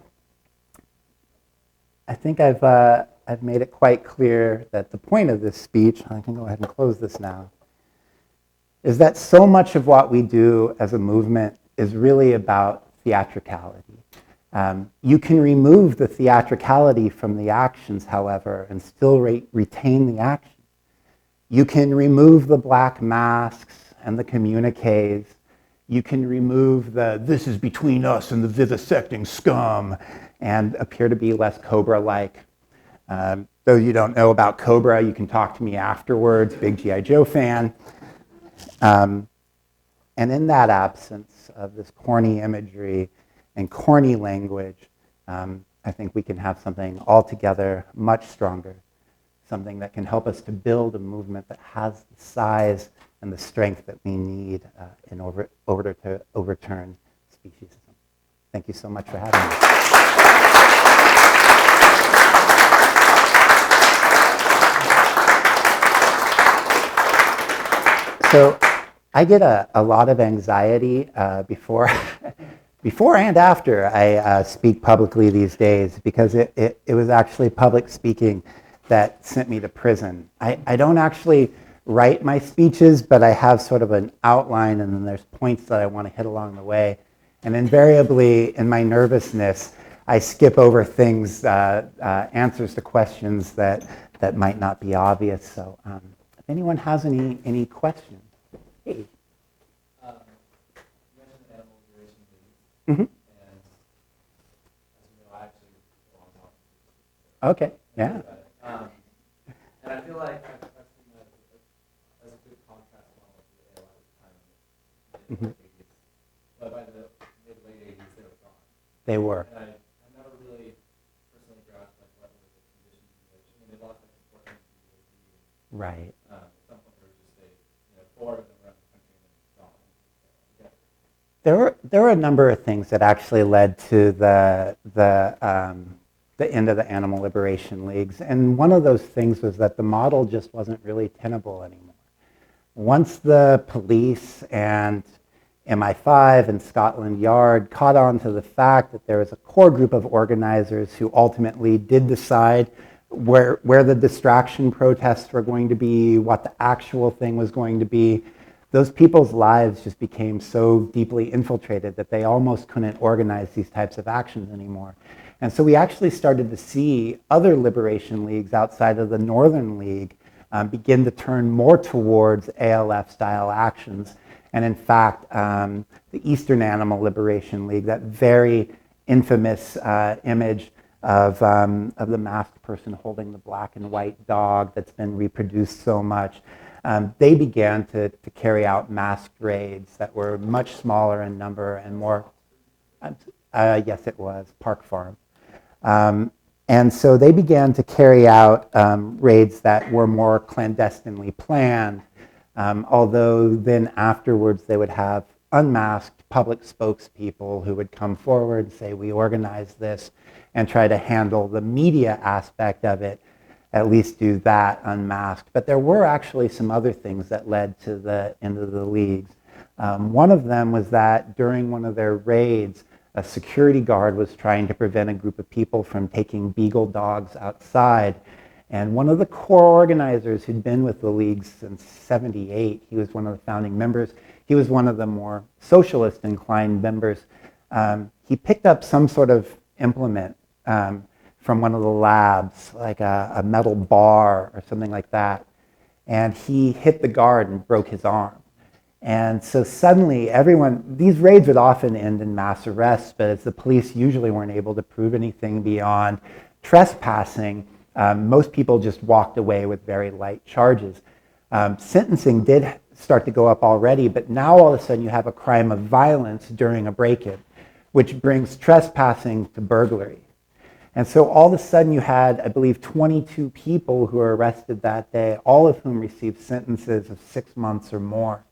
I think I've made it quite clear that the point of this speech, I can go ahead and close this now, is that so much of what we do as a movement is really about theatricality. You can remove the theatricality from the actions, however, and still retain the action. You can remove the black masks and the communiques. You can remove the "this is between us and the vivisecting scum" and appear to be less Cobra-like. Though you don't know about Cobra, you can talk to me afterwards, big G.I. Joe fan. And in that absence of this corny imagery and corny language, I think we can have something altogether much stronger, something that can help us to build a movement that has the size and the strength that we need in order to overturn speciesism. Thank you so much for having me. So I get a lot of anxiety before and after I speak publicly these days, because it was actually public speaking that sent me to prison. I don't actually write my speeches, but I have sort of an outline, and then there's points that I want to hit along the way. And invariably, in my nervousness, I skip over things, answers to questions that might not be obvious. So if anyone has any questions. Hey. You mentioned animal liberation league, Mm-hmm. and as you know, I actually belong to Okay, yeah. And I feel like I've seen that as a good contrast model to the ALF time in the 80s. But by the mid-late 80s, they were gone. They were. And I never really personally grasped what were the conditions in which, they lost support from the community. Right. At some point, they were just four of them around the country and then gone. There were a number of things that actually led to the end of the animal liberation leagues, and one of those things was that the model just wasn't really tenable anymore. Once the police and MI5 and Scotland Yard caught on to the fact that there was a core group of organizers who ultimately did decide where the distraction protests were going to be, what the actual thing was going to be, those people's lives just became so deeply infiltrated that they almost couldn't organize these types of actions anymore. And so we actually started to see other liberation leagues outside of the Northern League begin to turn more towards ALF-style actions. And in fact, the Eastern Animal Liberation League, that very infamous image of the masked person holding the black and white dog that's been reproduced so much, they began to carry out masked raids that were much smaller in number and more, yes it was, Park Farm. And so they began to carry out raids that were more clandestinely planned, although then afterwards they would have unmasked public spokespeople who would come forward and say, we organized this, and try to handle the media aspect of it, at least do that unmasked. But there were actually some other things that led to the end of the leagues. One of them was that during one of their raids, a security guard was trying to prevent a group of people from taking beagle dogs outside. And one of the core organizers who'd been with the League since '78, he was one of the founding members, he was one of the more socialist inclined members. He picked up some sort of implement from one of the labs, like a metal bar or something like that. And he hit the guard and broke his arm. And so suddenly these raids would often end in mass arrests, but as the police usually weren't able to prove anything beyond trespassing, most people just walked away with very light charges. Sentencing did start to go up already, but now all of a sudden you have a crime of violence during a break-in, which brings trespassing to burglary. And so all of a sudden you had, I believe, 22 people who were arrested that day, all of whom received sentences of 6 months or more.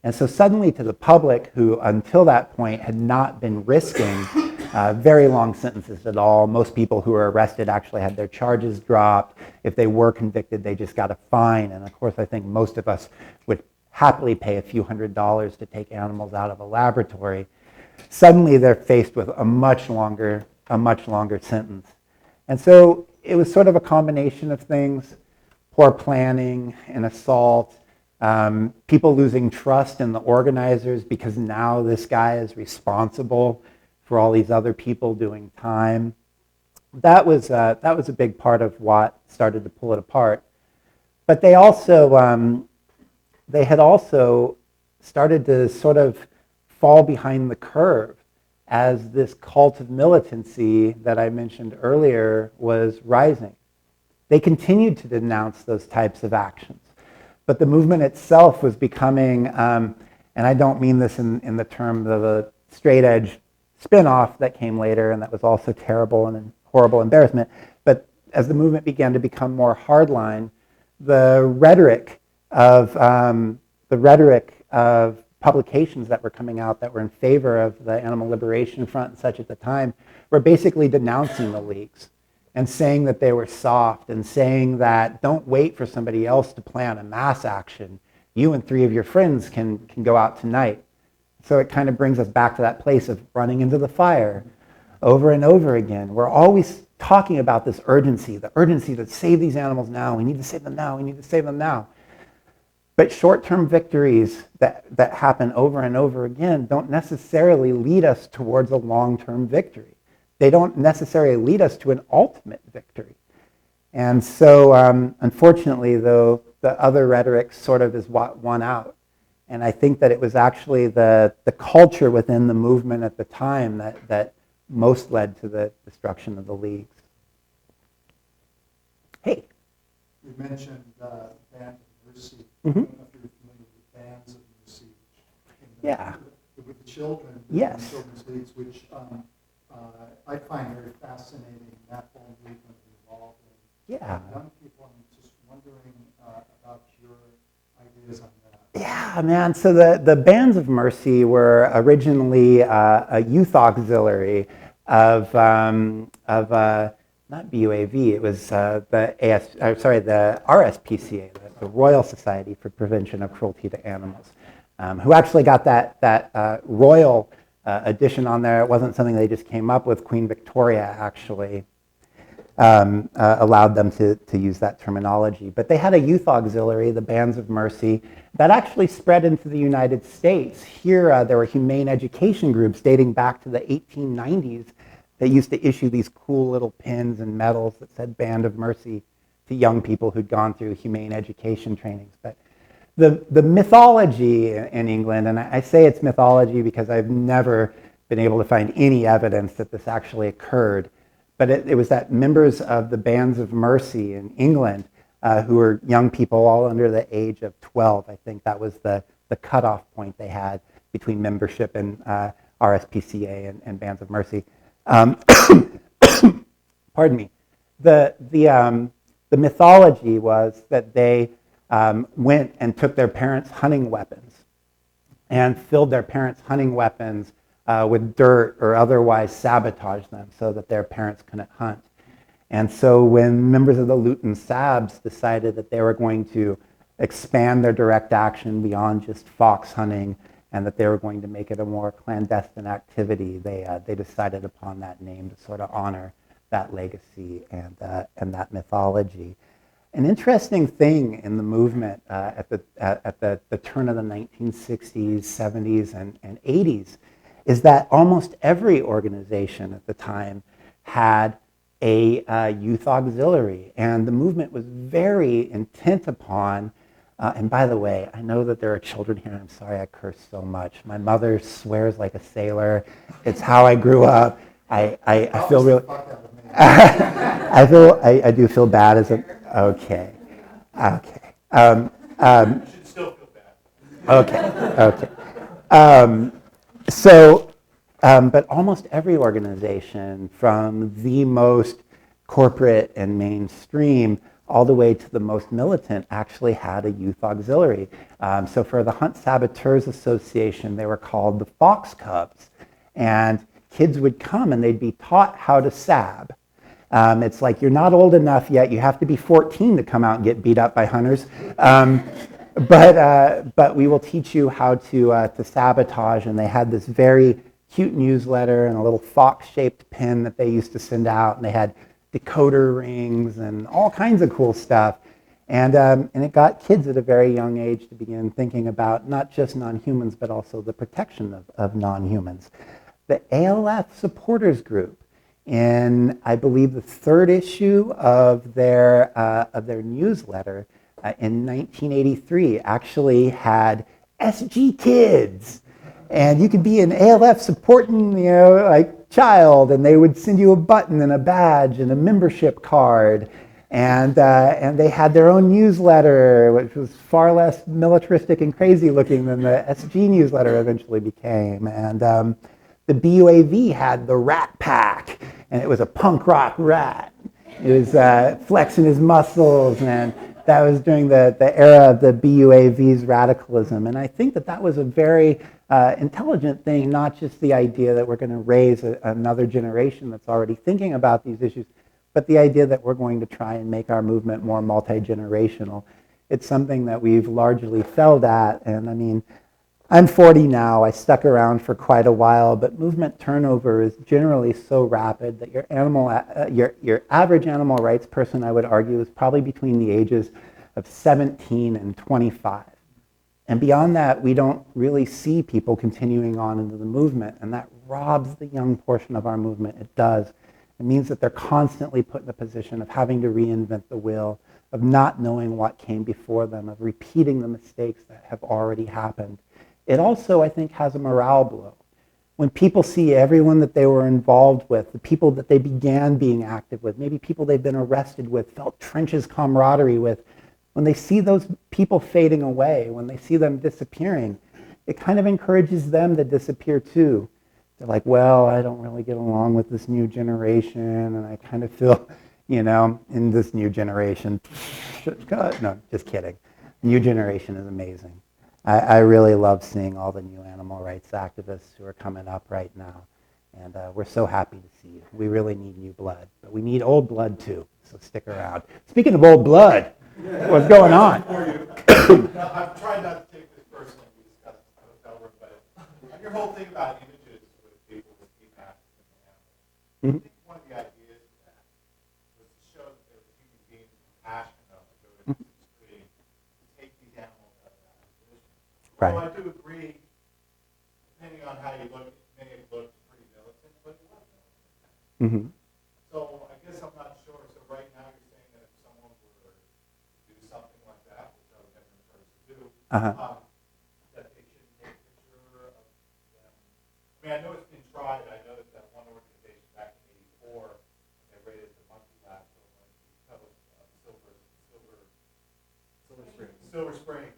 And so suddenly to the public, who until that point had not been risking very long sentences at all, most people who were arrested actually had their charges dropped. If they were convicted, they just got a fine. And of course, I think most of us would happily pay a few $100s to take animals out of a laboratory. Suddenly they're faced with a much longer sentence. And so it was sort of a combination of things: poor planning, an assault, people losing trust in the organizers because now this guy is responsible for all these other people doing time. That was a big part of what started to pull it apart. But they had also started to sort of fall behind the curve as this cult of militancy that I mentioned earlier was rising. They continued to denounce those types of actions. But the movement itself was becoming, and I don't mean this in the terms of a straight edge spin-off that came later and that was also terrible and a horrible embarrassment, but as the movement began to become more hardline, the rhetoric of publications that were coming out that were in favor of the Animal Liberation Front and such at the time were basically denouncing the leagues and saying that they were soft and saying that don't wait for somebody else to plan a mass action. You and 3 of your friends can go out tonight. So it kind of brings us back to that place of running into the fire over and over again. We're always talking about this urgency, the urgency to save these animals now. We need to save them now. We need to save them now. But short-term victories that happen over and over again don't necessarily lead us towards a long-term victory. They don't necessarily lead us to an ultimate victory. And so, unfortunately, though, the other rhetoric sort of is what won out. And I think that it was actually the culture within the movement at the time that most led to the destruction of the leagues. Hey. You mentioned Band of Mercy. Mm-hmm. I don't know if you're familiar with Bands of Mercy. Yeah. With the children. Yes. Children's leagues, which I find very fascinating. That whole movement involved. Yeah. Young people, I'm just wondering about your ideas on that. Yeah, man. So the Bands of Mercy were originally a youth auxiliary of not BUAV. It was the RSPCA, the Royal Society for Prevention of Cruelty to Animals, who actually got that royal addition on there. It wasn't something they just came up with. Queen Victoria actually allowed them to use that terminology. But they had a youth auxiliary, the Bands of Mercy, that actually spread into the United States. Here, there were humane education groups dating back to the 1890s that used to issue these cool little pins and medals that said Band of Mercy to young people who'd gone through humane education trainings. But the mythology in England, and I say it's mythology because I've never been able to find any evidence that this actually occurred, but it was that members of the Bands of Mercy in England, who were young people all under the age of 12, I think that was the cutoff point they had between membership in RSPCA and Bands of Mercy. Pardon me. The mythology was that they went and took their parents' hunting weapons and filled their parents' hunting weapons with dirt or otherwise sabotaged them so that their parents couldn't hunt. And so when members of the Luton Sabs decided that they were going to expand their direct action beyond just fox hunting and that they were going to make it a more clandestine activity, they decided upon that name to sort of honor that legacy and that mythology. An interesting thing in the movement at the turn of the 1960s, 70s, and 80s is that almost every organization at the time had a youth auxiliary, and the movement was very intent upon, and by the way, I know that there are children here, I'm sorry I curse so much. My mother swears like a sailor. It's how I grew up. I feel real. I do feel bad as a, okay. You should still feel bad. Okay. But almost every organization, from the most corporate and mainstream all the way to the most militant, actually had a youth auxiliary. So for the Hunt Saboteurs Association, they were called the Fox Cubs. And kids would come and they'd be taught how to sab. It's like, you're not old enough yet. You have to be 14 to come out and get beat up by hunters. But we will teach you how to sabotage. And they had this very cute newsletter and a little fox-shaped pin that they used to send out. And they had decoder rings and all kinds of cool stuff. And it got kids at a very young age to begin thinking about not just non-humans, but also the protection of non-humans. The ALF supporters group, in I believe the third issue of their newsletter in 1983, actually had SG Kids, and you could be an ALF supporting, like child, and they would send you a button and a badge and a membership card, and they had their own newsletter, which was far less militaristic and crazy looking than the SG newsletter eventually became, and the BUAV had the Rat Pack, and it was a punk rock rat. It was flexing his muscles, and that was during the era of the BUAV's radicalism. And I think that was a very intelligent thing, not just the idea that we're going to raise another generation that's already thinking about these issues, but the idea that we're going to try and make our movement more multi-generational. It's something that we've largely failed at, and I mean, I'm 40 now, I stuck around for quite a while, but movement turnover is generally so rapid that your average animal rights person, I would argue, is probably between the ages of 17 and 25. And beyond that, we don't really see people continuing on into the movement, and that robs the young portion of our movement. It does. It means that they're constantly put in a position of having to reinvent the wheel, of not knowing what came before them, of repeating the mistakes that have already happened. It also, I think, has a morale blow. When people see everyone that they were involved with, the people that they began being active with, maybe people they've been arrested with, felt trenches camaraderie with, when they see those people fading away, when they see them disappearing, it kind of encourages them to disappear too. They're like, well, I don't really get along with this new generation, and I kind of feel, in this new generation. No, just kidding. New generation is amazing. I really love seeing all the new animal rights activists who are coming up right now. And we're so happy to see you. We really need new blood, but we need old blood too, so stick around. Speaking of old blood, what's going on? I'm trying not to take this personally, we discussed this in the hotel room, but your whole thing about images with people with ski masks and animals, I think one of the ideas of that was to show that there were human beings compassionate enough to go to this extreme to take these animals out of that position. Right. Well, I do agree, depending on how you look, it may have looked pretty militant, but it wasn't militant. Mm-hmm. So I guess I'm not sure. So right now you're saying that if someone were to do something like that, which I would never encourage to do, that they should take a picture of them. I mean, I know it's been tried. I know that one organization back in '84, when they raided the monkey lab Silver Springs,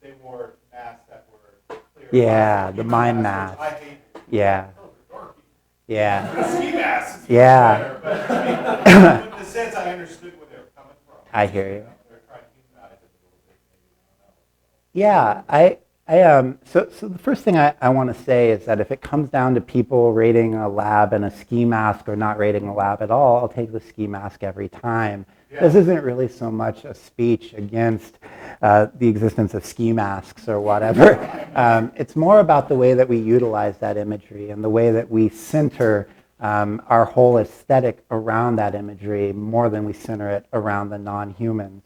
they wore masks that were clear. Yeah, the mime masks. I hate it. Yeah. Yeah. The ski masks. Yeah. Better, but I mean, in the sense I understood where they were coming from. I hear you. They were trying to humanize it a little bit, maybe. I don't know. Yeah, so the first thing I want to say is that if it comes down to people raiding a lab in a ski mask or not raiding a lab at all, I'll take the ski mask every time. Yeah. This isn't really so much a speech against the existence of ski masks or whatever. It's more about the way that we utilize that imagery and the way that we center our whole aesthetic around that imagery more than we center it around the non-humans.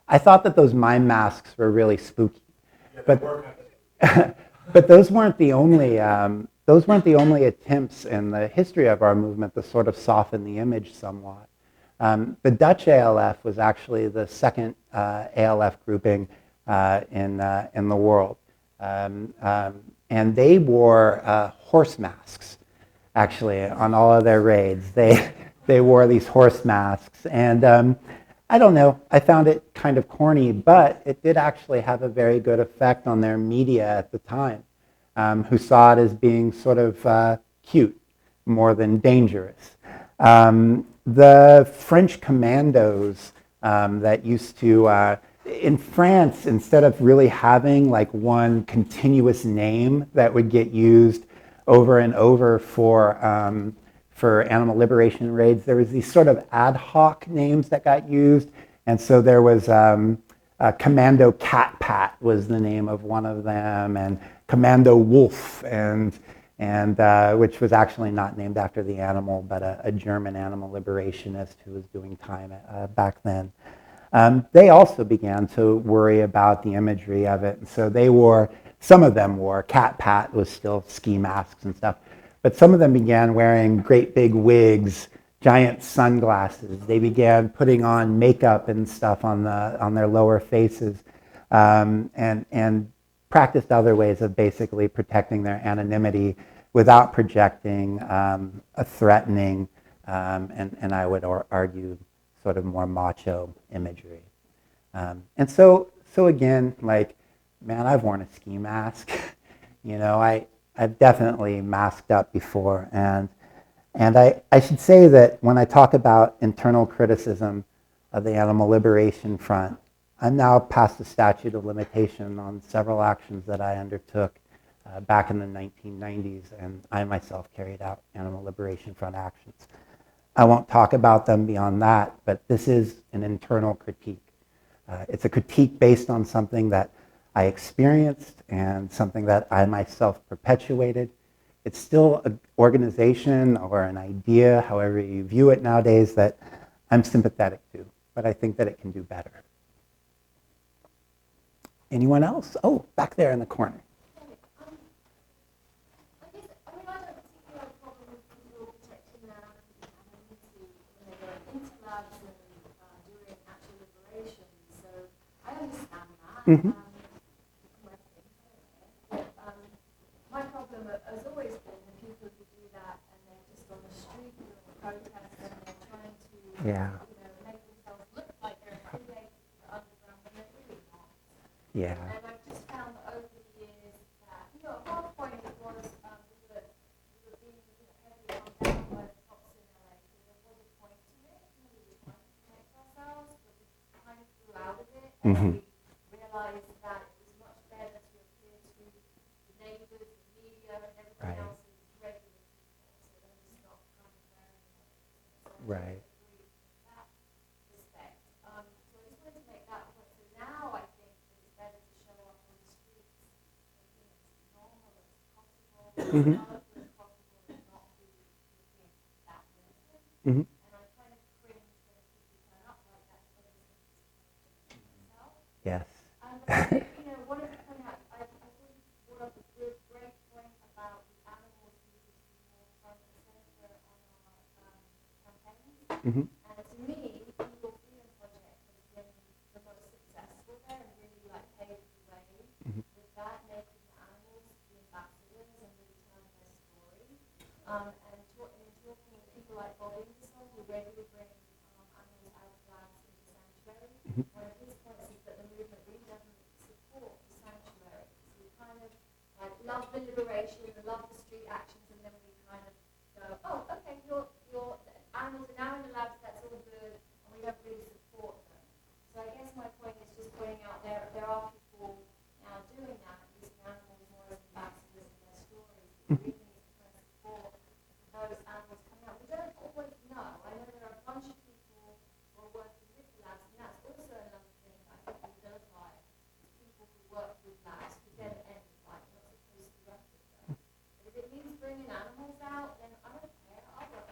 I thought that those mime masks were really spooky, but but those weren't the only attempts in the history of our movement to sort of soften the image somewhat. The Dutch ALF was actually the second ALF grouping in the world, and they wore horse masks. Actually, on all of their raids, they wore these horse masks, and I don't know. I found it kind of corny, but it did actually have a very good effect on their media at the time, who saw it as being sort of cute more than dangerous. The French commandos that used to, in France, instead of really having like one continuous name that would get used over and over for animal liberation raids, there was these sort of ad hoc names that got used. And so there was Commando Cat Pat was the name of one of them, and Commando Wolf, and which was actually not named after the animal, but a German animal liberationist who was doing time back then. They also began to worry about the imagery of it, and so some of them wore, Cat Pat was still ski masks and stuff, but some of them began wearing great big wigs, giant sunglasses. They began putting on makeup and stuff on their lower faces, and practiced other ways of basically protecting their anonymity without projecting a threatening and I would argue sort of more macho imagery. And so again, like, man, I've worn a ski mask. You know, I've definitely masked up before, and I should say that when I talk about internal criticism of the Animal Liberation Front, I'm now past the statute of limitation on several actions that I undertook back in the 1990s, and I myself carried out Animal Liberation Front actions. I won't talk about them beyond that, but this is an internal critique. It's a critique based on something that I experienced and something that I myself perpetuated. It's still an organization or an idea, however you view it nowadays, that I'm sympathetic to, but I think that it can do better. Anyone else? Oh, back there in the corner. Mm-hmm. My problem has always been the people who do that and they're just on the street doing protests and they're trying to make themselves look like they're affiliated to the underground when they're really not. Yeah. And I've just found that over the years that, at one point it was we were being heavily hung down by the cops in LA, so there was a point to it. We were trying to protect ourselves, but we kind of grew out of it. Mm-hmm. We realized that it was much better to appear to the neighbors, the media, and everything else as regular people, so then we stopped kind of wearing it. So Right. I agree in that respect. So I just wanted to make that point. So now I think that it's better to show up on the streets, making it as normal as possible, Mm-hmm. colorful as possible, and not be looking that militant. Mm-hmm. And I kind of cringe when people turn up like that, so I just think it's myself. Yes. One of the things I think brought up a good, great point about the animals needing to be more front and center on our campaigns. Mm-hmm. And to me, the Eagle Freedom Project has been the most successful there and really paved the way with that, making the animals the ambassadors and really telling their story. And talking with people like Bob Ingersoll, who regularly bring animals out of labs into sanctuary. One of his points is that the movement really doesn't support the sanctuary. So we kind of love the liberation, we love the street actions, and then we kind of go, oh, okay, your animals are now in the labs, that's all good, and we don't really support them. So I guess my point is just pointing out there are people now doing that, using animals more as ambassadors in their stories. We really need to kind of support those animals coming out. We don't always know. I know there are a bunch of people who are working with the labs, and that's also another thing that I think we vilify people who work with labs who then end up not supposed to work with them. But if it means bringing animals out, then I don't care. I'll work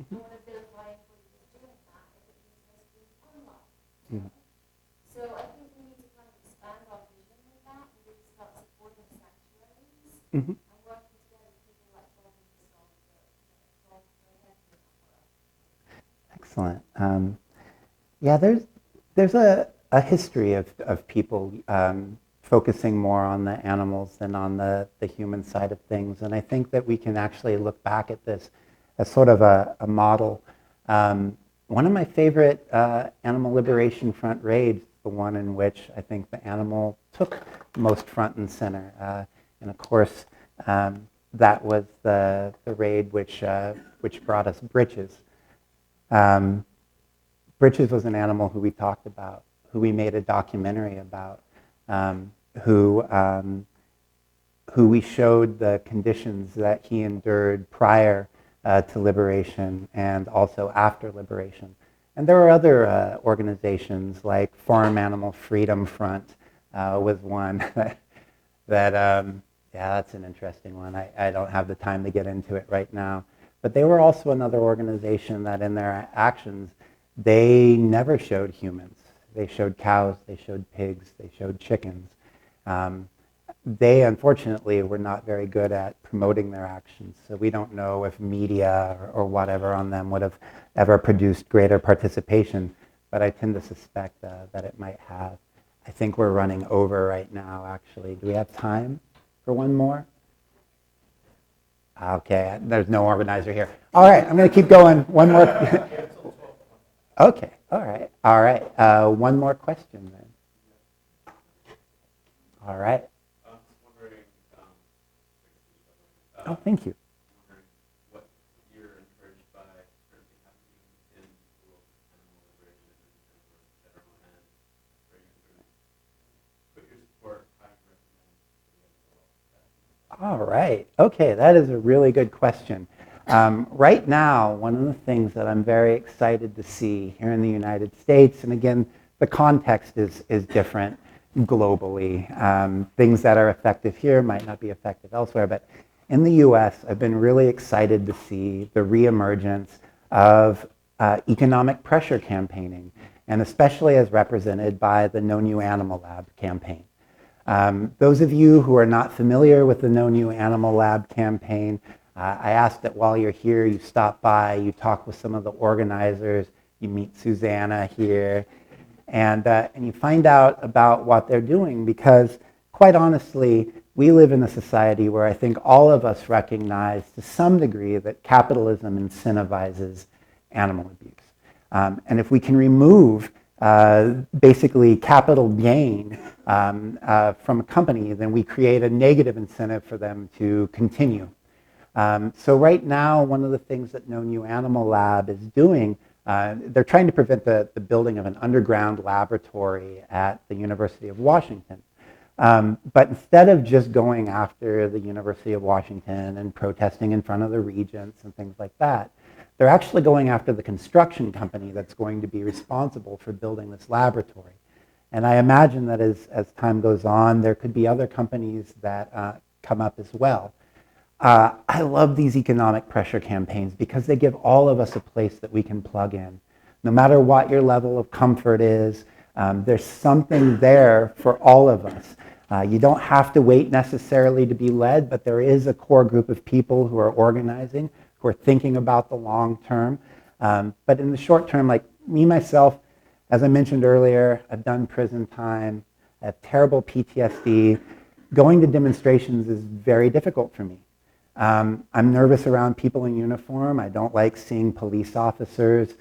don't want to vilify anybody who's doing that if it means there's being unlocked. Mhm. So I think we need to kind of expand our vision with that and really start supporting sanctuaries Mhm. and working together with people like Bob and Sol to go ahead with that work. Excellent. Yeah, there's a history of people focusing more on the animals than on the human side of things. And I think that we can actually look back at this as sort of a model. One of my favorite animal liberation front raids, the one in which I think the animal took most front and center. And of course, that was the raid which brought us Britches. Britches was an animal who we talked about, who we made a documentary about, who we showed the conditions that he endured prior to liberation and also after liberation. And there were other organizations like Farm Animal Freedom Front was one that yeah, that's an interesting one. I don't have the time to get into it right now. But they were also another organization that in their actions, they never showed humans. They showed cows, they showed pigs, they showed chickens. They, unfortunately, were not very good at promoting their actions. So we don't know if media or whatever on them would have ever produced greater participation. But I tend to suspect that it might have. I think we're running over right now, actually. Do we have time for one more? Okay, there's no organizer here. All right, I'm going to keep going. One more. Okay, all right. One more question then. All right. I'm just wondering, Oh, thank you. wondering what you're encouraged by currently happening in the world of animal liberation and federal and where you sort of put your support, how you recommend for the other world. All right. Okay, that is a really good question. Right now, one of the things that I'm very excited to see here in the United States, and again, the context is different globally. Things that are effective here might not be effective elsewhere, but in the US, I've been really excited to see the reemergence of economic pressure campaigning, and especially as represented by the No New Animal Lab campaign. Those of you who are not familiar with the No New Animal Lab campaign, I ask that while you're here, you stop by, you talk with some of the organizers, you meet Susanna here, and you find out about what they're doing, because quite honestly, we live in a society where I think all of us recognize to some degree that capitalism incentivizes animal abuse. And if we can remove basically capital gain from a company, then we create a negative incentive for them to continue. So right now, one of the things that No New Animal Lab is doing, they're trying to prevent the building of an underground laboratory at the University of Washington. But instead of just going after the University of Washington and protesting in front of the regents and things like that, they're actually going after the construction company that's going to be responsible for building this laboratory. And I imagine that as time goes on, there could be other companies that come up as well. I love these economic pressure campaigns because they give all of us a place that we can plug in. No matter what your level of comfort is, there's something there for all of us. You don't have to wait necessarily to be led, but there is a core group of people who are organizing, who are thinking about the long term. But in the short term, like me, myself, as I mentioned earlier, I've done prison time, I have terrible PTSD. Going to demonstrations is very difficult for me. I'm nervous around people in uniform. I don't like seeing police officers.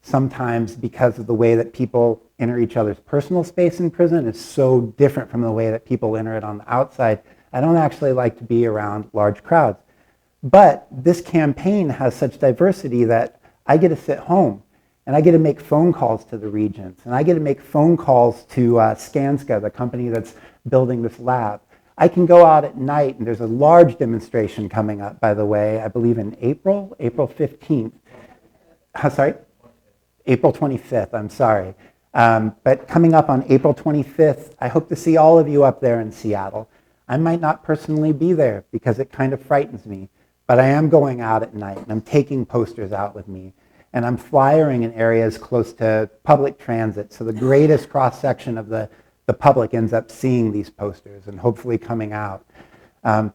Sometimes because of the way that people enter each other's personal space in prison is so different from the way that people enter it on the outside. I don't actually like to be around large crowds. But this campaign has such diversity that I get to sit home and I get to make phone calls to the regents, and I get to make phone calls to Skanska, the company that's building this lab. I can go out at night, and there's a large demonstration coming up, by the way, I believe in April 15th. Sorry? April 25th, I'm sorry. But coming up on April 25th, I hope to see all of you up there in Seattle. I might not personally be there because it kind of frightens me. but I am going out at night, and I'm taking posters out with me, and I'm flyering in areas close to public transit, so the greatest cross-section of the public ends up seeing these posters and hopefully coming out.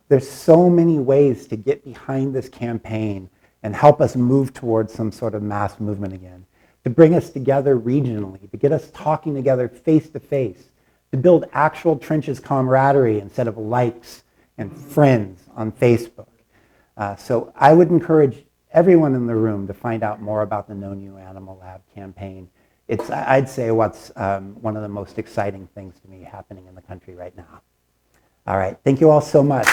There's so many ways to get behind this campaign and help us move towards some sort of mass movement again, to bring us together regionally, to get us talking together face to face, to build actual trenches camaraderie instead of likes and friends on Facebook. So I would encourage everyone in the room to find out more about the No New Animal Lab campaign. It's, I'd say, what's one of the most exciting things to me happening in the country right now. All right, thank you all so much.